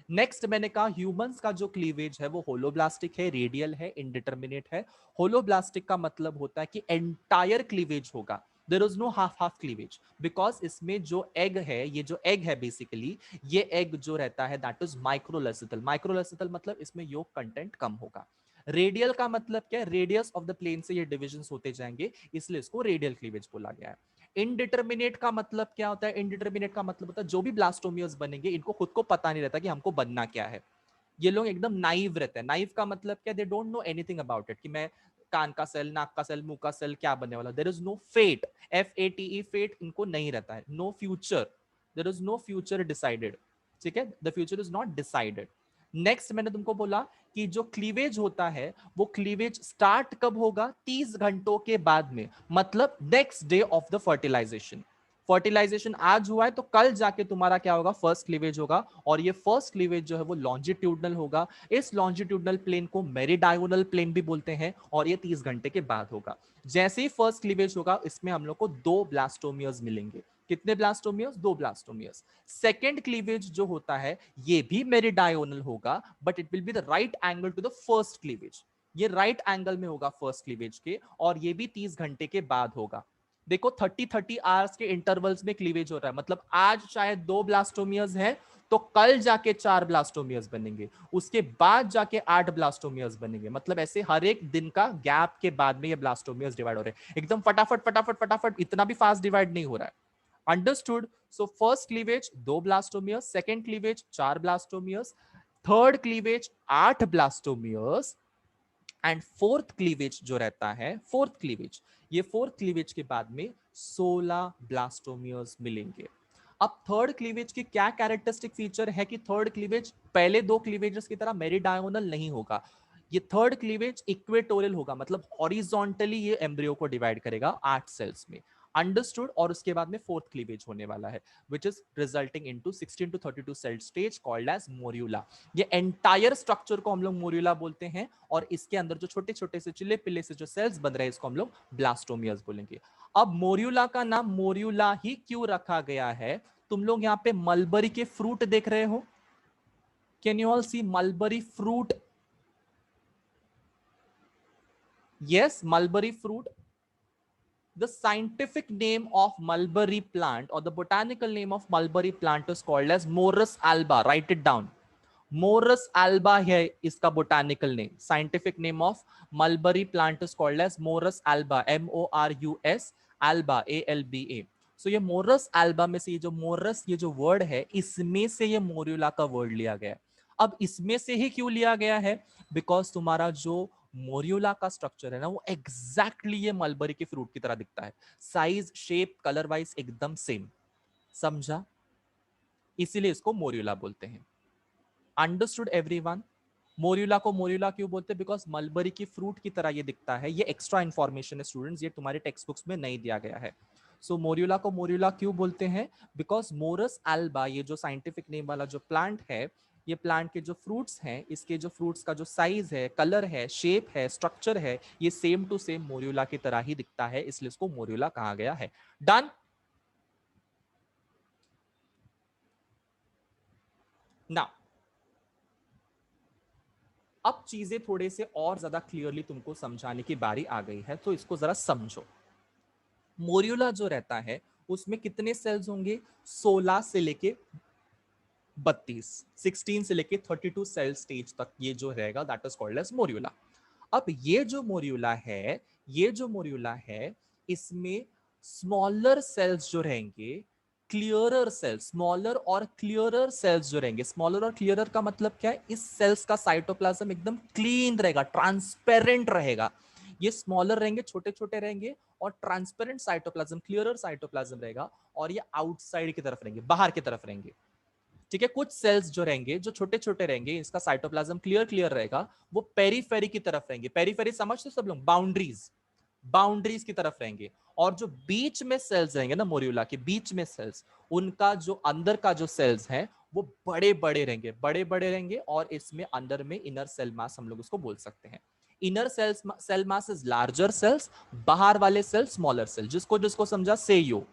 नेक्स्ट मैंने कहा ह्यूमंस का जो क्लीवेज है वो होलोब्लास्टिक है, रेडियल है, इनडिटर्मिनेट है। होलोब्लास्टिक का मतलब होता है कि एंटायर क्लीवेज होगा, there is no half half cleavage because इसमें जो एग है, ये जो एग है बेसिकली, ये एग जो रहता है दैट इज माइक्रोलेसिथल। माइक्रोलेसिथल मतलब इसमें योग कंटेंट कम होगा। रेडियल का मतलब क्या है? रेडियस ऑफ द प्लेन से ये डिविजन्स होते जाएंगे, इसलिए इसको रेडियल क्लीवेज बोला गया है। इनडिटर्मिनेट का मतलब क्या होता है? इनडिटर्मिनेट का मतलब होता है जो भी ब्लास्टोमियर्स बनेंगे इनको खुद को पता नहीं रहता कि हमको बनना क्या है। ये लोग एकदम नाइव रहते हैं। नाइव का मतलब क्या? They don't know anything about it कि मैं कान का सेल, नाक का सेल, मुंह का सेल क्या बनने वाला। There is no fate, FATE, fate इनको नहीं रहता है। No future, there is no future decided. ठीक है, the future is not decided. Next मैंने तुमको बोला कि जो क्लीवेज होता है वो क्लीवेज स्टार्ट कब होगा? 30 घंटों के बाद में, मतलब next day of the fertilization. Fertilization आज हुआ है तो कल जाके तुम्हारा क्या होगा? फर्स्ट क्लीवेज होगा। और ये फर्स्ट क्लीवेज जो है वो लॉन्जिट्यूडनल होगा। इस लॉन्जिट्यूडनल प्लेन को मेरीडायोनल प्लेन भी बोलते हैं और ये 30 घंटे के बाद होगा। जैसे ही फर्स्ट क्लीवेज होगा इसमें हम लोग को 2 ब्लास्टोमियर्स मिलेंगे। कितने ब्लास्टोमियर्स? 2 ब्लास्टोमियर्स। सेकेंड क्लीवेज जो होता है ये भी मेरीडायोनल होगा but it will be the right angle to the first cleavage. ये राइट एंगल में होगा फर्स्ट क्लीवेज के और ये भी 30 घंटे के बाद होगा। देखो 30-30 आवर्स के इंटरवल्स में क्लीवेज हो रहा है, मतलब आज शायद 2 ब्लास्टोमियर्स है तो कल जाके 4 ब्लास्टोमियर्स बनेंगे, उसके बाद जाके 8 ब्लास्टोमियर्स बनेंगे। मतलब ऐसे हर एक दिन का गैप के बाद में ये ब्लास्टोमियर्स डिवाइड हो रहे हैं। एकदम फटाफट फटाफट फटाफट इतना भी फास्ट डिवाइड नहीं हो रहा है। Understood? So first cleavage 2 blastomeres, second cleavage 4 blastomeres, third cleavage 8 blastomeres and fourth cleavage जो रहता है, फोर्थ क्लीवेज, ये फोर्थ क्लीवेज के बाद में 16 ब्लास्टोमियर्स मिलेंगे। अब थर्ड क्लीवेज की क्या कैरेक्टरिस्टिक फीचर है कि थर्ड क्लीवेज पहले 2 क्लीवेजेस की तरह मेरीडायोनल नहीं होगा। ये थर्ड क्लीवेज इक्वेटोरियल होगा, मतलब हॉरिजॉन्टली ये एम्ब्रियो को डिवाइड करेगा 8 सेल्स में। अंडरस्टूड? और उसके बाद में फोर्थ क्लीवेज होने वाला है which is resulting into 16 to 32 cell stage called as morula. ये एंटायर स्ट्रक्चर को हम लोग मोरियोला बोलते हैं और इसके अंदर जो छोटे छोटे से चिल्ले पिल्ले से जो सेल्स बन रहे हैं इसको हम लोग ब्लास्टोमियर्स बोलेंगे। अब मोरियोला का नाम मोरियोला ही क्यों रखा गया है? तुम लोग यहाँ पे मलबरी के फ्रूट देख रहे हो? Can you all see mulberry fruit? Yes, mulberry fruit. The scientific name of mulberry plant or the botanical name of mulberry plant is called as Morus alba. Write it down. Morus alba है इसका botanical name. Scientific name of mulberry plant is called as Morus alba. MORUS alba, ALBA. So ये Morris Elba में से ये जो Morris ये जो word है इसमें से ये मोरियोला का वर्ड लिया गया है। अब इसमें से ही क्यों लिया गया है? बिकॉज तुम्हारा जो मोरियोला का स्ट्रक्चर है ना वो एग्जैक्टली ये मलबरी के फ्रूट की तरह दिखता है। साइज, शेप, कलर वाइज एकदम सेम। समझा? इसीलिए इसको मोरियोला बोलते हैं। Understood everyone? मोरियोला को मोरियोला क्यों बोलते हैं? बिकॉज मलबरी की फ्रूट की तरह ये दिखता है। ये एक्स्ट्रा इंफॉर्मेशन है स्टूडेंट्स, ये तुम्हारे टेक्स्ट बुक्स में नहीं दिया गया है। सो मोरियोला को मोरियोला क्यों बोलते हैं? बिकॉज मोरस एल्बा ये जो साइंटिफिक नेम वाला जो प्लांट है, ये प्लांट के जो फ्रूट्स हैं, इसके जो फ्रूट्स का जो साइज है, कलर है, शेप है, स्ट्रक्चर है, ये सेम टू सेम मोरियोला की तरह ही दिखता है, इसलिए इसको मोरियोला कहा गया है। डन? नाउ अब चीजें थोड़े से और ज्यादा क्लियरली तुमको समझाने की बारी आ गई है, तो इसको जरा समझो। मोरियोला जो रहता है उसमें कितने सेल्स होंगे? 16 से लेके 32, 16 से लेके 32 सेल स्टेज तक ये जो रहेगा दैट इज कॉल्ड एज मोरियोला। अब ये जो मोरियोला है, ये जो मोरियोला है, इसमें स्मॉलर सेल्स जो रहेंगे, क्लियरर सेल्स, स्मॉलर और क्लियरर सेल्स जो रहेंगे, स्मॉलर और क्लियरर का मतलब क्या है? इस सेल्स का साइटोप्लाज्म एकदम क्लीन रहेगा, ट्रांसपेरेंट रहेगा। ये स्मॉलर रहेंगे, छोटे छोटे रहेंगे, और ट्रांसपेरेंट साइटोप्लाज्म, क्लियरर साइटोप्लाज्म रहेगा, और ये आउटसाइड की तरफ रहेंगे, बाहर की तरफ रहेंगे। ठीक है, कुछ सेल्स जो रहेंगे, जो छोटे छोटे रहेंगे, इसका साइटोप्लाज्म क्लियर क्लियर रहेगा, वो पेरीफेरी की तरफ रहेंगे। पेरीफेरी समझते सब लोग? बाउंड्रीज, बाउंड्रीज की तरफ रहेंगे। और जो बीच में सेल्स रहेंगे ना, मोरियोला के बीच में सेल्स, उनका जो अंदर का जो सेल्स है वो बड़े बड़े रहेंगे, बड़े बड़े रहेंगे। और इसमें अंदर में इनर सेल मास हम लोग उसको बोल सकते हैं। Inner cells cell mass is larger cells, बाहर वाले सेल स्मॉलर सेल। जिसको जिसको समझा से यो।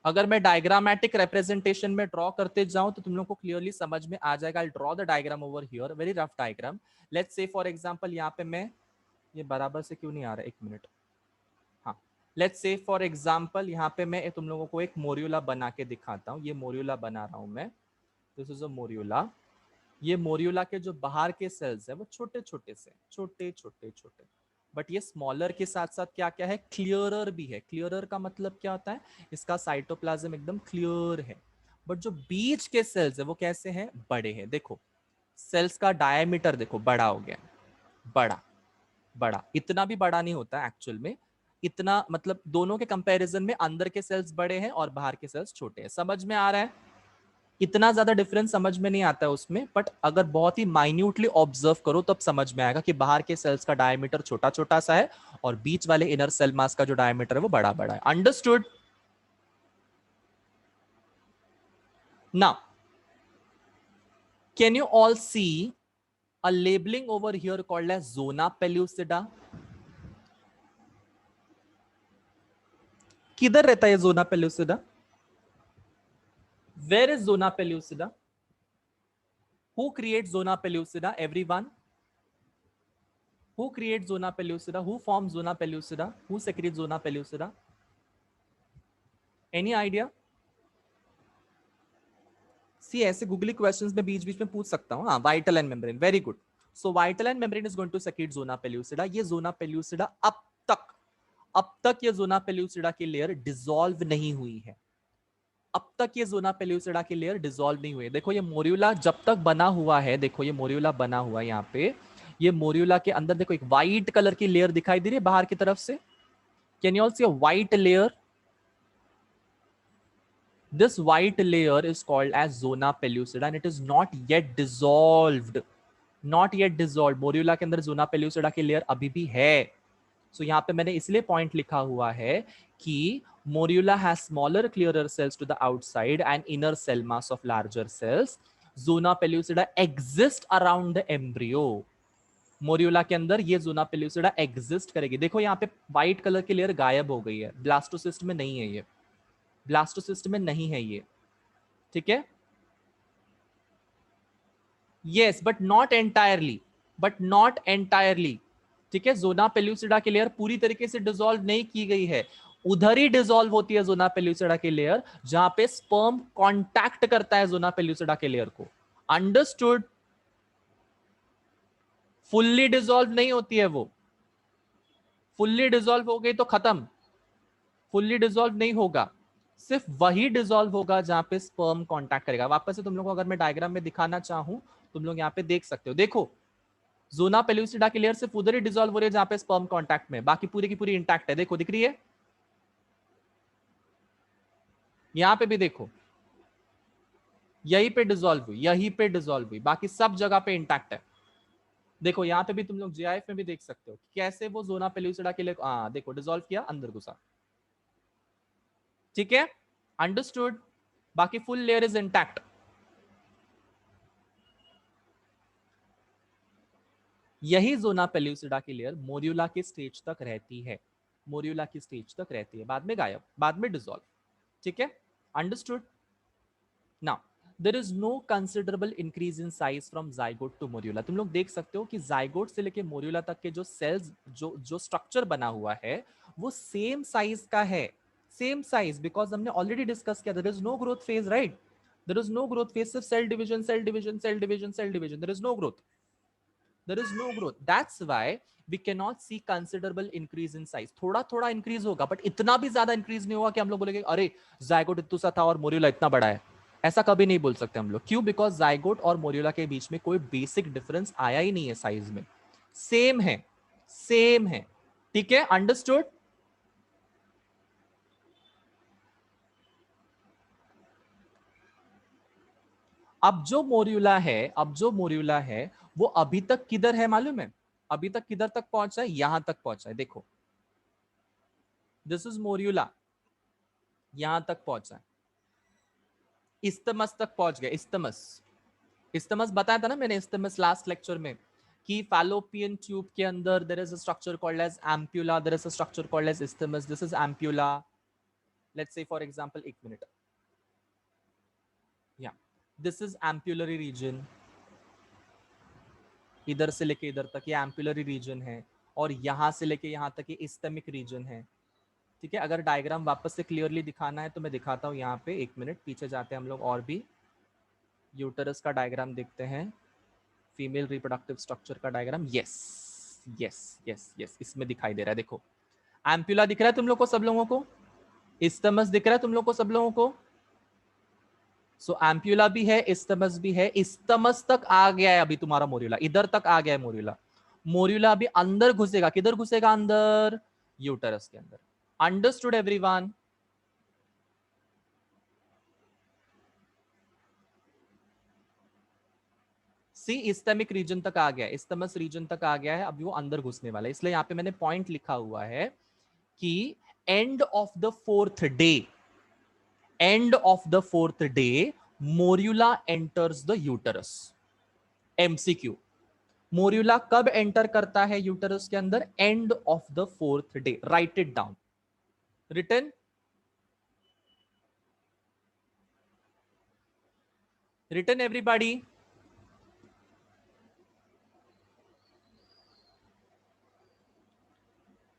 अगर मैं डायग्रामेटिक रिप्रेजेंटेशन में ड्रॉ करते जाऊं तो तुम लोग को क्लियरली समझ में आ जाएगा। I draw the diagram over here, very rough diagram. Let's say for example यहाँ पे मैं, ये बराबर से क्यों नहीं आ रहा, एक मिनट। हाँ, लेट्स से फॉर एग्जांपल यहाँ पे मैं तुम लोगों को एक मोरियोला बना के दिखाता हूँ। ये मोरियोला बना रहा हूँ मैं, दिस इज अ मोरियोला। ये मोरियोला के जो बाहर के सेल्स है वो छोटे छोटे से, छोटे छोटे छोटे। बट ये स्मॉलर के साथ साथ क्या क्या है? क्लियरर भी है। क्लियरर का मतलब क्या होता है? इसका साइटोप्लाज्म एकदम क्लियर है। बट जो बीच के सेल्स है वो कैसे हैं? बड़े हैं। देखो सेल्स का डायमीटर देखो, बड़ा हो गया, बड़ा बड़ा। इतना भी बड़ा नहीं होता एक्चुअल में, इतना मतलब दोनों के कंपैरिजन में अंदर के सेल्स बड़े हैं और बाहर के सेल्स छोटे हैं। समझ में आ रहा है? इतना ज्यादा डिफरेंस समझ में नहीं आता है उसमें, बट अगर बहुत ही माइन्यूटली ऑब्जर्व करो तब समझ में आएगा कि बाहर के सेल्स का डायमीटर छोटा छोटा सा है और बीच वाले इनर सेल मास का जो डायमीटर है वो बड़ा बड़ा है। Understood? Now can you all see a labeling over here called as zona pellucida? किधर रहता है zona pellucida? Where is zona pellucida? Who creates zona pellucida? Everyone? Who creates zona pellucida? Who forms zona pellucida? Who secretes zona pellucida? Any idea? सी ऐसे googly questions में बीच बीच में पूछ सकता हूँ। हाँ, vital and membrane, very good. So vital and membrane is going to secrete zona pellucida. ये zona pellucida अब तक ये जोना पेल्यूसिडा की लेयर डिसॉल्व नहीं हुई है। अब तक ये जोना पेल्यूसिडा की लेयर डिसॉल्व नहीं हुई है। देखो ये मोरियोला जब तक बना हुआ है, देखो ये मोरियोला बना हुआ है यहाँ पे, ये मोरियोला के अंदर देखो एक व्हाइट कलर की लेयर दिखाई दे रही है बाहर की तरफ से। Can you all see a white layer? This white layer is called as zona pellucida and it is not yet dissolved. Not yet dissolved. मोरियोला के अंदर जोना पेल्यूसिडा की लेयर अभी भी है। सो यहाँ पे मैंने इसलिए पॉइंट लिखा हुआ है कि morula has smaller clearer cells to the outside and inner cell mass of larger cells. Zona pellucida exist around the embryo. Morula के अंदर ये जोना पेल्यूसिडा एग्जिस्ट करेगी। देखो यहाँ पे व्हाइट कलर की लेयर गायब हो गई है, ब्लास्टोसिस्ट में नहीं है ये, ब्लास्टोसिस्ट में नहीं है ये। ठीक है, yes, but not entirely, but not entirely. ठीक है, जोना पेल्यूसिडा की लेयर पूरी तरीके से डिसॉल्व नहीं की गई है। उधर ही डिसॉल्व होती है जोना पेल्यूसिडा की लेयर जहां पे स्पर्म कांटेक्ट करता है जोना पेल्यूसिडा के लेयर को। अंडरस्टूड? फुल्ली डिसॉल्व नहीं होती है वो। फुल्ली डिसॉल्व हो गई तो खत्म, फुल्ली डिसॉल्व नहीं होगा। सिर्फ वही डिसॉल्व होगा जहां पे स्पर्म कांटेक्ट करेगा। वापस से तुम लोग को अगर मैं डायग्राम में दिखाना चाहूं, तुम लोग यहाँ पे देख सकते हो। देखो जोना पेल्यूसिडा की लेयर सिर्फ उधर ही डिसॉल्व हो रही है जहां पे स्पर्म कांटेक्ट में, बाकी पूरी की पूरी इंटैक्ट है। देखो दिख रही है, यहां पे भी देखो, यहीं पे डिसॉल्व हुई, यहीं पे डिसॉल्व हुई, बाकी सब जगह पे इंटैक्ट है। देखो यहाँ पे भी तुम लोग जीआईएफ में भी देख सकते हो कैसे वो जोना पेल्यूसिडा के लिए, देखो डिसॉल्व किया, अंदर घुसा। ठीक है, अंडरस्टूड? बाकी फुल लेयर इज इंटैक्ट। यही जोना पेल्यूसिडा की लेयर मोरियोला की स्टेज तक रहती है, मोरियोला की स्टेज तक रहती है, बाद में गायब, बाद में डिसॉल्व। ठीक है, understood? Now there is no considerable increase in size from zygote to morula. तुम लोग देख सकते हो कि जाइगोट से लेके मोर्यूला तक के जो सेल्स, जो स्ट्रक्चर बना हुआ है वो सेम साइज का है, सेम साइज, बिकॉज हमने ऑलरेडी डिस्कस किया, there is no growth phase, right? There is no growth phase, सिर्फ cell division, cell division, cell division, cell division, there is no growth, there is no growth. That's why we cannot see considerable increase in size. थोड़ा थोड़ा increase होगा, but इतना भी ज्यादा increase नहीं होगा कि हम लोग बोलेंगे अरे जायगोट इतना सा था और मोरियोला इतना बड़ा है। ऐसा कभी नहीं बोल सकते हम लोग। क्यों? बिकॉज जायगोट और मोरियोला के बीच में कोई बेसिक डिफरेंस आया ही नहीं है साइज में, सेम है, सेम है। ठीक है, अंडरस्टूड? अब जो मोरियोला है वो अभी तक किधर है मालूम है? अभी तक किधर तक पहुंचा है? यहां तक पहुंचा है, देखो, दिस इज मोरियोला, यहां तक पहुंचा है, इस्तमस तक पहुंच गया। इस्तमस, इस्तमस बताया था ना मैंने, इस्तमस लास्ट लेक्चर में, कि फैलोपियन ट्यूब के अंदर there is a structure called as ampulla, there is a structure called as isthmus, this is ampulla. Let's say for example, एक मिनट, या दिस इज एम्प्यूलरी रीजन, इधर से लेके इधर तक ये एम्प्यूलरी रीजन है, और यहां से लेके यहां तक ये इस्टमिक रीजन है। ठीक है, अगर डायग्राम वापस से क्लियरली दिखाना है तो मैं दिखाता हूँ यहाँ पे, एक मिनट पीछे जाते हैं हम लोग और भी यूटरस का डायग्राम देखते हैं, फीमेल रिप्रोडक्टिव स्ट्रक्चर का diagram. Yes yes yes yes, इसमें दिखाई दे रहा है, देखो एम्प्यूला दिख रहा है तुम लोग को, सब लोगों को? इस्टमस दिख रहा है तुम लोग को, सब लोगों को? सो एम्प्यूला भी है, इस्टमस भी है, इस्टमस तक आ गया है अभी तुम्हारा मोर्यूला, इधर तक आ गया है मोर्यूला। मोर्यूला अभी अंदर घुसेगा, किधर घुसेगा? अंदर, यूटरस के अंदर। Understood everyone? See isthmic region तक आ गया है, इस्टमस रीजन तक आ गया है, अभी वो अंदर घुसने वाला है, इसलिए यहां पे मैंने पॉइंट लिखा हुआ है कि end of the fourth day, end of the fourth day morula enters the uterus. MCQ, morula कब एंटर करता है यूटरस के अंदर? End of the fourth day. Write it down, written, written everybody.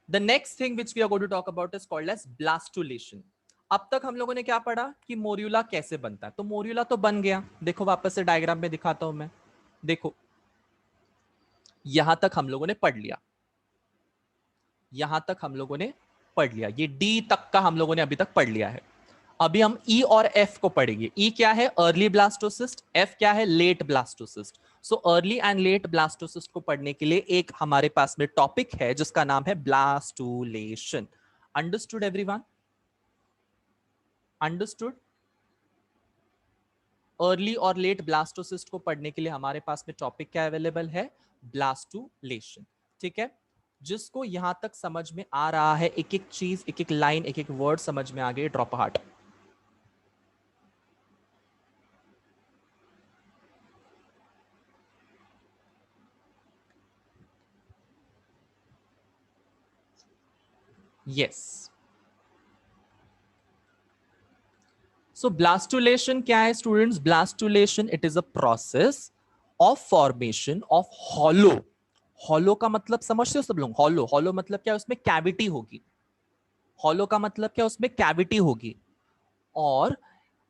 The next thing which we are going to talk about is called as blastulation. अब तक हम लोगों ने क्या पढ़ा कि मोर्यूला कैसे बनता है, तो मोर्यूला तो बन गया, देखो वापस से डायग्राम में दिखाता हूं मैं, देखो यहां तक हम लोगों ने पढ़ लिया, यहां तक हम लोगों ने पढ़ लिया, ये डी तक का हम लोगों ने अभी तक पढ़ लिया है। अभी हम ई और एफ को पढ़ेंगे। ई क्या है? Early blastocyst. एफ क्या है? Late blastocyst. So early and late blastocyst को पढ़ने के लिए एक हमारे पास में टॉपिक है जिसका नाम है blastulation. Understood everyone? Understood? Early और लेट ब्लास्टोसिस्ट को पढ़ने के लिए हमारे पास में टॉपिक क्या अवेलेबल है? ब्लास्टुलेशन। ठीक है, जिसको यहां तक समझ में आ रहा है, एक एक चीज, एक एक लाइन, एक एक वर्ड समझ में आ गई, ड्रॉप हार्ट। यस। सो ब्लास्टुलेशन क्या है students? Blastulation it is a process of formation of hollow. Hollow का मतलब समझते हो सब लोग? हॉलो, हॉलो मतलब क्या? उसमें कैविटी होगी। हॉलो का मतलब क्या? उसमें कैविटी होगी। और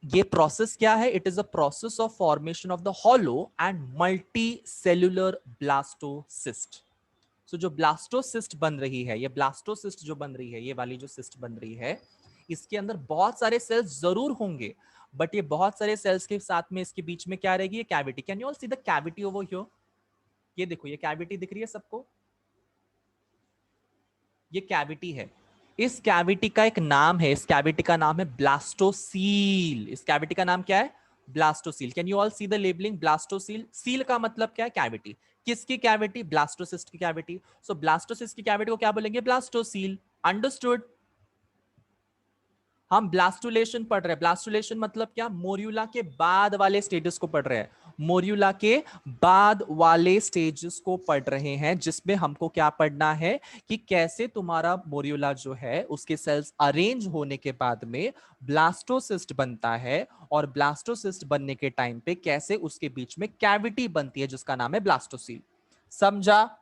ये प्रोसेस क्या है? It is a process of formation of the hollow and multicellular blastocyst. So जो ब्लास्टोसिस्ट बन रही है, ये ब्लास्टोसिस्ट जो बन रही है, ये वाली जो सिस्ट बन रही है, इसके अंदर बहुत सारे सेल्स जरूर होंगे, बट ये बहुत सारे सेल्स के साथ में इसके बीच में क्या रहेगी? ये cavity. Can you all see the cavity over here? ये देखो, ये कैविटी दिख रही है सबको? ये कैविटी है। इस कैविटी का एक नाम है, इस कैविटी का नाम है ब्लास्टोसील। इस कैविटी का नाम क्या है? Blastocoel. Can you all see the labelling? Blastocoel. Seal का मतलब क्या है? कैविटी। किसकी कैविटी? ब्लास्टोसिस्ट की कैविटी। सो ब्लास्टोसिस्ट की कैविटी को क्या बोलेंगे? ब्लास्टोसील। अंडरस्टूड? हम ब्लास्टुलेशन पढ़ रहे हैं। ब्लास्टुलेशन मतलब क्या? मोर्यूला के बाद वाले स्टेजेस को पढ़ रहे हैं। मोर्यूला के बाद वाले स्टेजेस को पढ़ रहे हैं, जिसमें हमको क्या पढ़ना है कि कैसे तुम्हारा मोर्यूला जो है उसके सेल्स अरेंज होने के बाद में ब्लास्टोसिस्ट बनता है, और ब्लास्टोसिस्ट बनने के टाइम पे कैसे उसके बीच में कैविटी बनती है जिसका नाम है ब्लास्टोसील। समझा?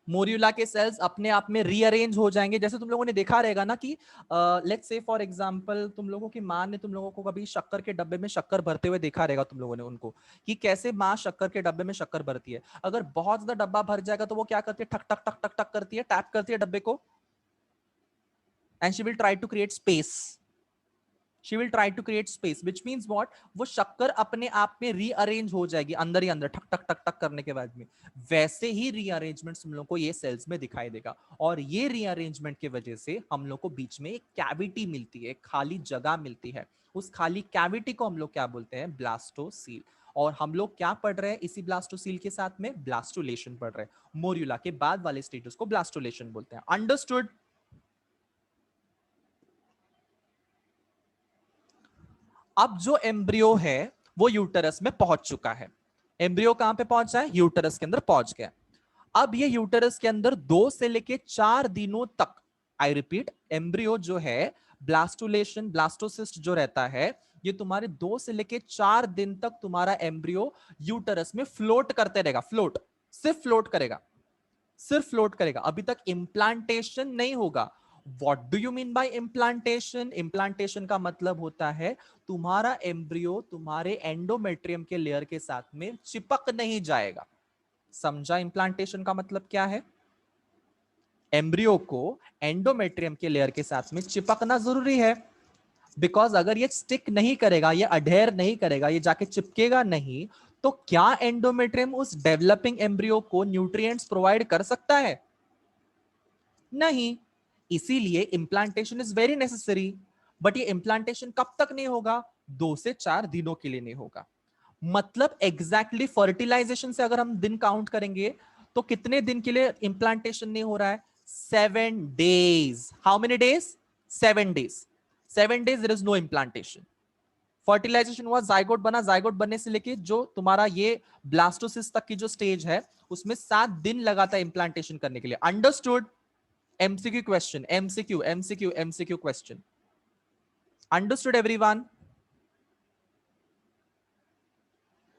मोर्यूला के सेल्स अपने आप में रीअरेंज हो जाएंगे। जैसे तुम लोगों ने देखा रहेगा ना कि लेट्स से फॉर एग्जांपल तुम लोगों की माँ ने तुम लोगों को कभी शक्कर के डब्बे में शक्कर भरते हुए देखा रहेगा तुम लोगों ने उनको, कि कैसे माँ शक्कर के डब्बे में शक्कर भरती है। अगर बहुत ज्यादा डब्बा भर जाएगा तो वो क्या करती है? ठक ठक ठक ठक ठक करती है, टैप करती है डब्बे को, and she will try to create space. She will try to create space, which means what? वो शक्कर अपने आप में रीअरेंज हो जाएगी अंदर ही अंदर, ठक ठक ठक ठक करने के बाद में। वैसे ही रीअरेंजमेंट हम लोग को ये सेल्स में दिखाई देगा, और ये रीअरेंजमेंट की वजह से हम लोग को बीच में एक कैविटी मिलती है, खाली जगह मिलती है। उस खाली कैविटी को हम लोग क्या बोलते हैं? ब्लास्टोसील। और हम लोग क्या पढ़ रहे हैं इसी ब्लास्टोसील के साथ में? ब्लास्टुलेशन पढ़ रहे हैं। मोर्यूला के बाद वाले स्टेटस को ब्लास्टुलेशन बोलते हैं। अंडरस्टूड? अब जो एम्ब्रियो है वो यूटरस में पहुंच चुका है। एम्ब्रियो कहां पे पहुंचा है? यूटरस के अंदर पहुंच गया। अब ये यूटरस के अंदर 2 से लेके 4 दिनों तक, आई रिपीट, एम्ब्रियो जो है, ब्लास्टुलेशन ब्लास्टोसिस्ट जो रहता है, ये तुम्हारे 2 से लेके 4 दिन तक तुम्हारा एम्ब्रियो यूटरस में फ्लोट करते रहेगा। फ्लोट, सिर्फ फ्लोट करेगा, सिर्फ फ्लोट करेगा। अभी तक इम्प्लांटेशन नहीं होगा। What do you mean by implantation? Implantation का मतलब होता है तुम्हारा एम्ब्रियो तुम्हारे एंडोमेट्रियम के लेयर के साथ में चिपक नहीं जाएगा। समझा इम्प्लांटेशन का मतलब क्या है? एम्ब्रियो को एंडोमेट्रियम के लेयर के साथ में चिपकना जरूरी है, बिकॉज अगर ये स्टिक नहीं करेगा, ये अडेयर नहीं करेगा, ये जाके चिपकेगा नहीं, तो क्या एंडोमेट्रियम उस डेवलपिंग एम्ब्रियो को न्यूट्रिएंट्स प्रोवाइड कर सकता है? नहीं। इसीलिए implantation is very necessary. But ये इंप्लांटेशन कब तक नहीं होगा? 2 से 4 दिनों के लिए नहीं होगा। मतलब एग्जैक्टली फर्टिलाइजेशन से अगर हम दिन काउंट करेंगे तो कितने दिन के लिए इंप्लांटेशन नहीं हो रहा है? 7 days। How many days? 7 days। 7 days there is no implantation. Fertilization हुआ, जाइगोट बना, जाइगोट बनने से लेके जो तुम्हारा ये ब्लास्टोसिस तक की जो स्टेज है, उसमें 7 दिन लगाता है इंप्लांटेशन करने के लिए। Understood? MCQ question, MCQ, MCQ, MCQ question. Understood everyone?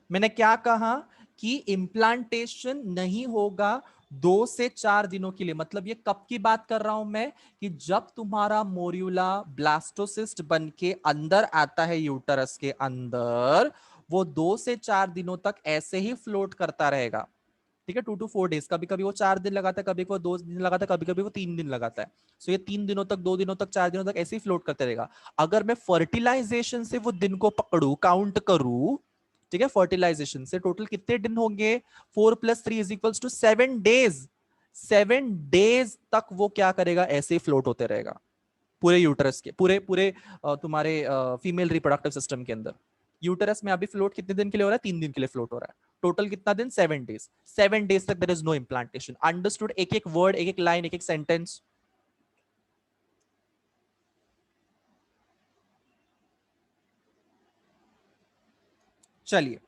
मैंने क्या कहा कि इम्प्लांटेशन नहीं होगा 2 से 4 दिनों के लिए। मतलब ये कब की बात कर रहा हूं मैं? कि जब तुम्हारा मोर्यूला ब्लास्टोसिस्ट बन के अंदर आता है यूटरस के अंदर, वो 2 से 4 दिनों तक ऐसे ही फ्लोट करता रहेगा। ठीक है, 2 to 4 days। कभी कभी वो 4 दिन लगाता है, कभी वो 2 दिन लगाता है, कभी कभी वो 3 दिन लगाता है। सो ये 3 दिनों तक, 2 दिनों तक, 4 दिनों तक ऐसे ही फ्लोट करते रहेगा। अगर मैं फर्टिलाइजेशन से वो दिन को पकड़ू, काउंट करूं, ठीक है, फर्टिलाइजेशन से टोटल कितने दिन होंगे? 4 + 3 = 7 days। 7 days तक वो क्या करेगा? ऐसे ही फ्लोट होते रहेगा पूरे यूटरस के, पूरे पूरे तुम्हारे फीमेल रिप्रोडक्टिव सिस्टम के अंदर। यूटरस में अभी फ्लोट कितने दिन के लिए हो रहा है? 3 दिन के लिए फ्लोट हो रहा है। टोटल कितना दिन? 7 days। 7 days तक there is no implantation. Understood? एक एक वर्ड, एक एक लाइन, एक एक सेंटेंस। चलिए,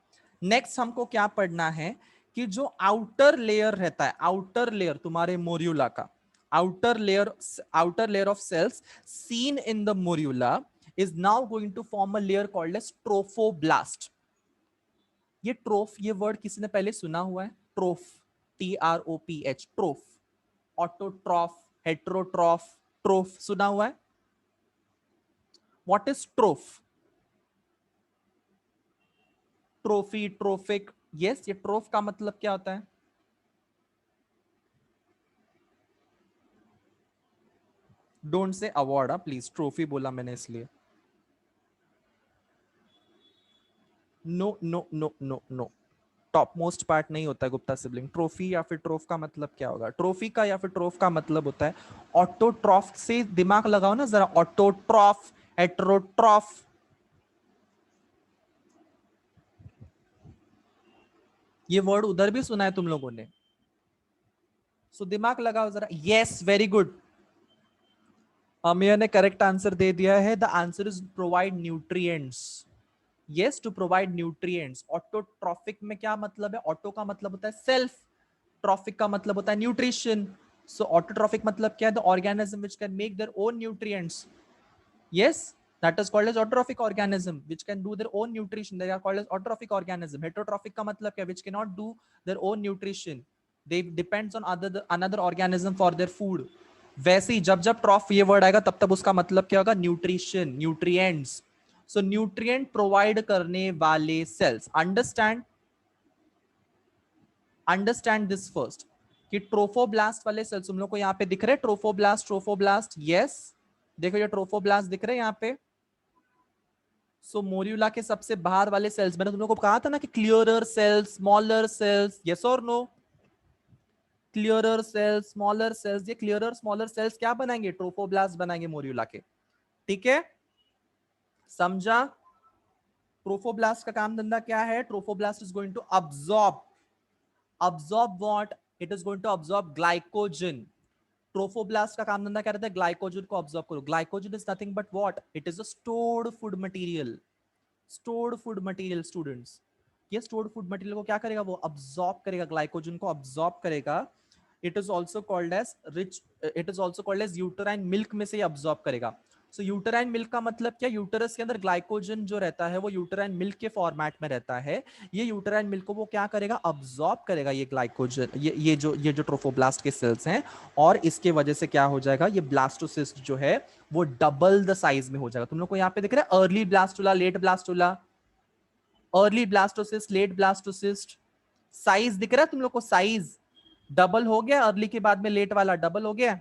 नेक्स्ट हमको क्या पढ़ना है कि जो आउटर लेयर रहता है, आउटर लेयर तुम्हारे मोर्यूला का, outer layer of cells seen in the morula is now going to form a layer called as trophoblast। ये ट्रोफ, ये वर्ड किसी ने पहले सुना हुआ है? Troph, TROPH, troph. Autotroph, heterotroph, troph सुना हुआ है? What is troph? Trophy, trophic, yes. ये ट्रोफ का मतलब क्या होता है? Don't say award, please. Trophy बोला मैंने इसलिए। No no no no no, top most part नहीं होता है गुप्ता सिबलिंग। ट्रॉफी या फिर ट्रोफ का मतलब क्या होगा? ट्रॉफी का या फिर ट्रोफ का मतलब होता है ऑटोट्रॉफ। से दिमाग लगाओ ना जरा। Autotroph, heterotroph. ये वर्ड उधर भी सुना है तुम लोगों ने? सो दिमाग लगाओ जरा। Yes, very good. अमेय ने करेक्ट आंसर दे दिया है। The answer is provide nutrients. Yes, to provide nutrients. Autotrophic में क्या मतलब है? ऑटो का मतलब होता है सेल्फ, ट्रॉफिक का मतलब होता है न्यूट्रिशन। सो ऑटोट्रॉफिक मतलब क्या है? The organism which can make their own nutrients. Yes, that is called as autotrophic organism which can do their own nutrition. They are called as autotrophic organism. Heterotrophic का मतलब क्या? Which cannot do their own nutrition. They depends on another organism for their food. वैसे ही जब जब ट्रॉफ ये word आएगा तब तब उसका मतलब क्या होगा? Nutrition, nutrients. So nutrient provide करने वाले सेल्स। अंडरस्टैंड दिस फर्स्ट कि ट्रोफोब्लास्ट वाले सेल्स तुम लोग को यहाँ पे दिख रहे हैं। ट्रोफोब्लास्ट, यस, देखो ये ट्रोफोब्लास्ट दिख रहे हैं यहाँ पे। सो मोरियुला के सबसे बाहर वाले सेल्स, मैंने तुम लोग को कहा था ना कि clearer cells, smaller cells, yes और no? Clearer cells, smaller cells, ये क्लियरर स्मॉलर सेल्स क्या बनाएंगे? ट्रोफोब्लास्ट बनाएंगे मोरियुला के। ठीक है, समझा? ट्रोफोब्लास्ट का काम धंधा क्या है? Trophoblast is going to absorb what? It is going to absorb glycogen. Trophoblast का काम धंधा क्या रहता है? ग्लाइकोजन को अब्सॉर्ब करो। Glycogen is nothing but what? It is a stored food material. Stored food material students, ये स्टोर्ड फूड मटेरियल को क्या करेगा? वो अब्सॉर्ब करेगा, ग्लाइकोजन को अब्सॉर्ब करेगा। It is also called as it is also called as uterine milk में से अब्सॉर्ब करेगा। सो यूटराइन मिल्क का मतलब क्या? यूटरस के अंदर ग्लाइकोजन जो रहता है वो यूटराइन मिल्क के फॉर्मेट में रहता है। ये यूटराइन मिल्क को वो क्या करेगा? अब्सॉर्ब करेगा ये ग्लाइकोजन, ये जो ट्रोफोब्लास्ट के सेल्स हैं। और इसके वजह से क्या हो जाएगा? ये ब्लास्टोसिस्ट जो है वो डबल द साइज में हो जाएगा। तुम लोग को यहाँ पे दिख रहा है early blastula, late blastula, early blastocyst, late blastocyst. Size दिख रहा है तुम लोग को? साइज डबल हो गया, अर्ली के बाद में लेट वाला डबल हो गया।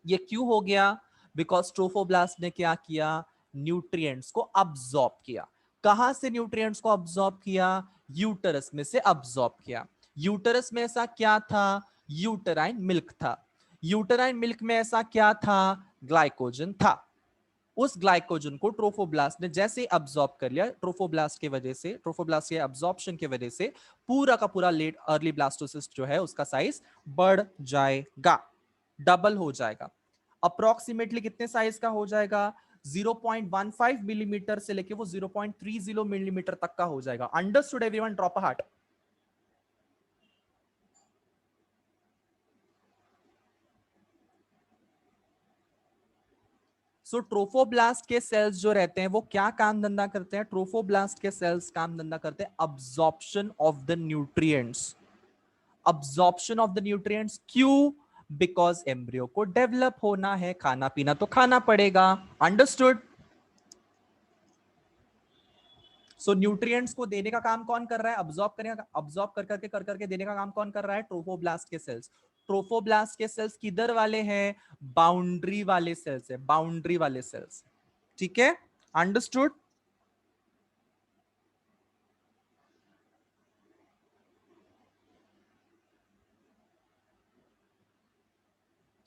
ये क्यों हो गया? बिकॉज ट्रोफोब्लास्ट ने क्या किया? न्यूट्रिएंट्स को अब्सॉर्ब किया। कहां से न्यूट्रिएंट्स को अब्सॉर्ब किया? यूटरस में से अब्सॉर्ब किया। यूटरस में ऐसा क्या था? यूटराइन मिल्क था। यूटराइन मिल्क में ऐसा क्या था? ग्लाइकोजन था। उस ग्लाइकोजन को ट्रोफोब्लास्ट ने जैसे अब्सॉर्ब कर लिया, ट्रोफोब्लास्ट के वजह से, ट्रोफोब्लास्ट के अब्सॉर्प्शन की वजह से पूरा का पूरा लेट अर्ली ब्लास्टोसिस्ट जो है उसका साइज बढ़ जाएगा, डबल हो जाएगा। अप्रोक्सीमेटली कितने साइज का हो जाएगा? 0.15 मिलीमीटर से लेके वो 0.30 मिलीमीटर तक का हो जाएगा। Understood everyone? Drop a heart. So trophoblast के सेल्स जो रहते हैं वो क्या काम धंधा करते हैं? ट्रोफोब्लास्ट के सेल्स काम धंधा करते हैं absorption of the nutrients. Absorption of the nutrients क्यों? बिकॉज एम्ब्रियो को डेवलप होना है, खाना पीना तो खाना पड़ेगा। अंडरस्टूड? सो न्यूट्रिएंट्स को देने का काम कौन कर रहा है? अब्सॉर्ब करेगा, अब्सॉर्ब कर करके देने का काम कौन कर रहा है? ट्रोफोब्लास्ट के सेल्स। ट्रोफोब्लास्ट के सेल्स किधर वाले हैं? बाउंड्री वाले सेल्स है, बाउंड्री वाले सेल्स। ठीक है, understood?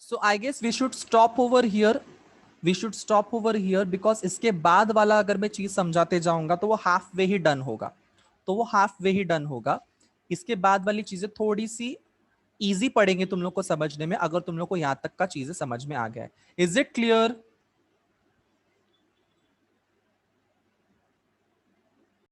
So I guess we should stop over here, we should stop over here because इसके बाद वाला अगर मैं चीज समझाते जाऊंगा तो वो हाफ वे ही डन होगा, तो वो हाफ वे ही डन होगा। इसके बाद वाली चीजें थोड़ी सी इजी पड़ेंगे तुम लोग को समझने में, अगर तुम लोग को यहां तक का चीजें समझ में आ गया है। Is it clear?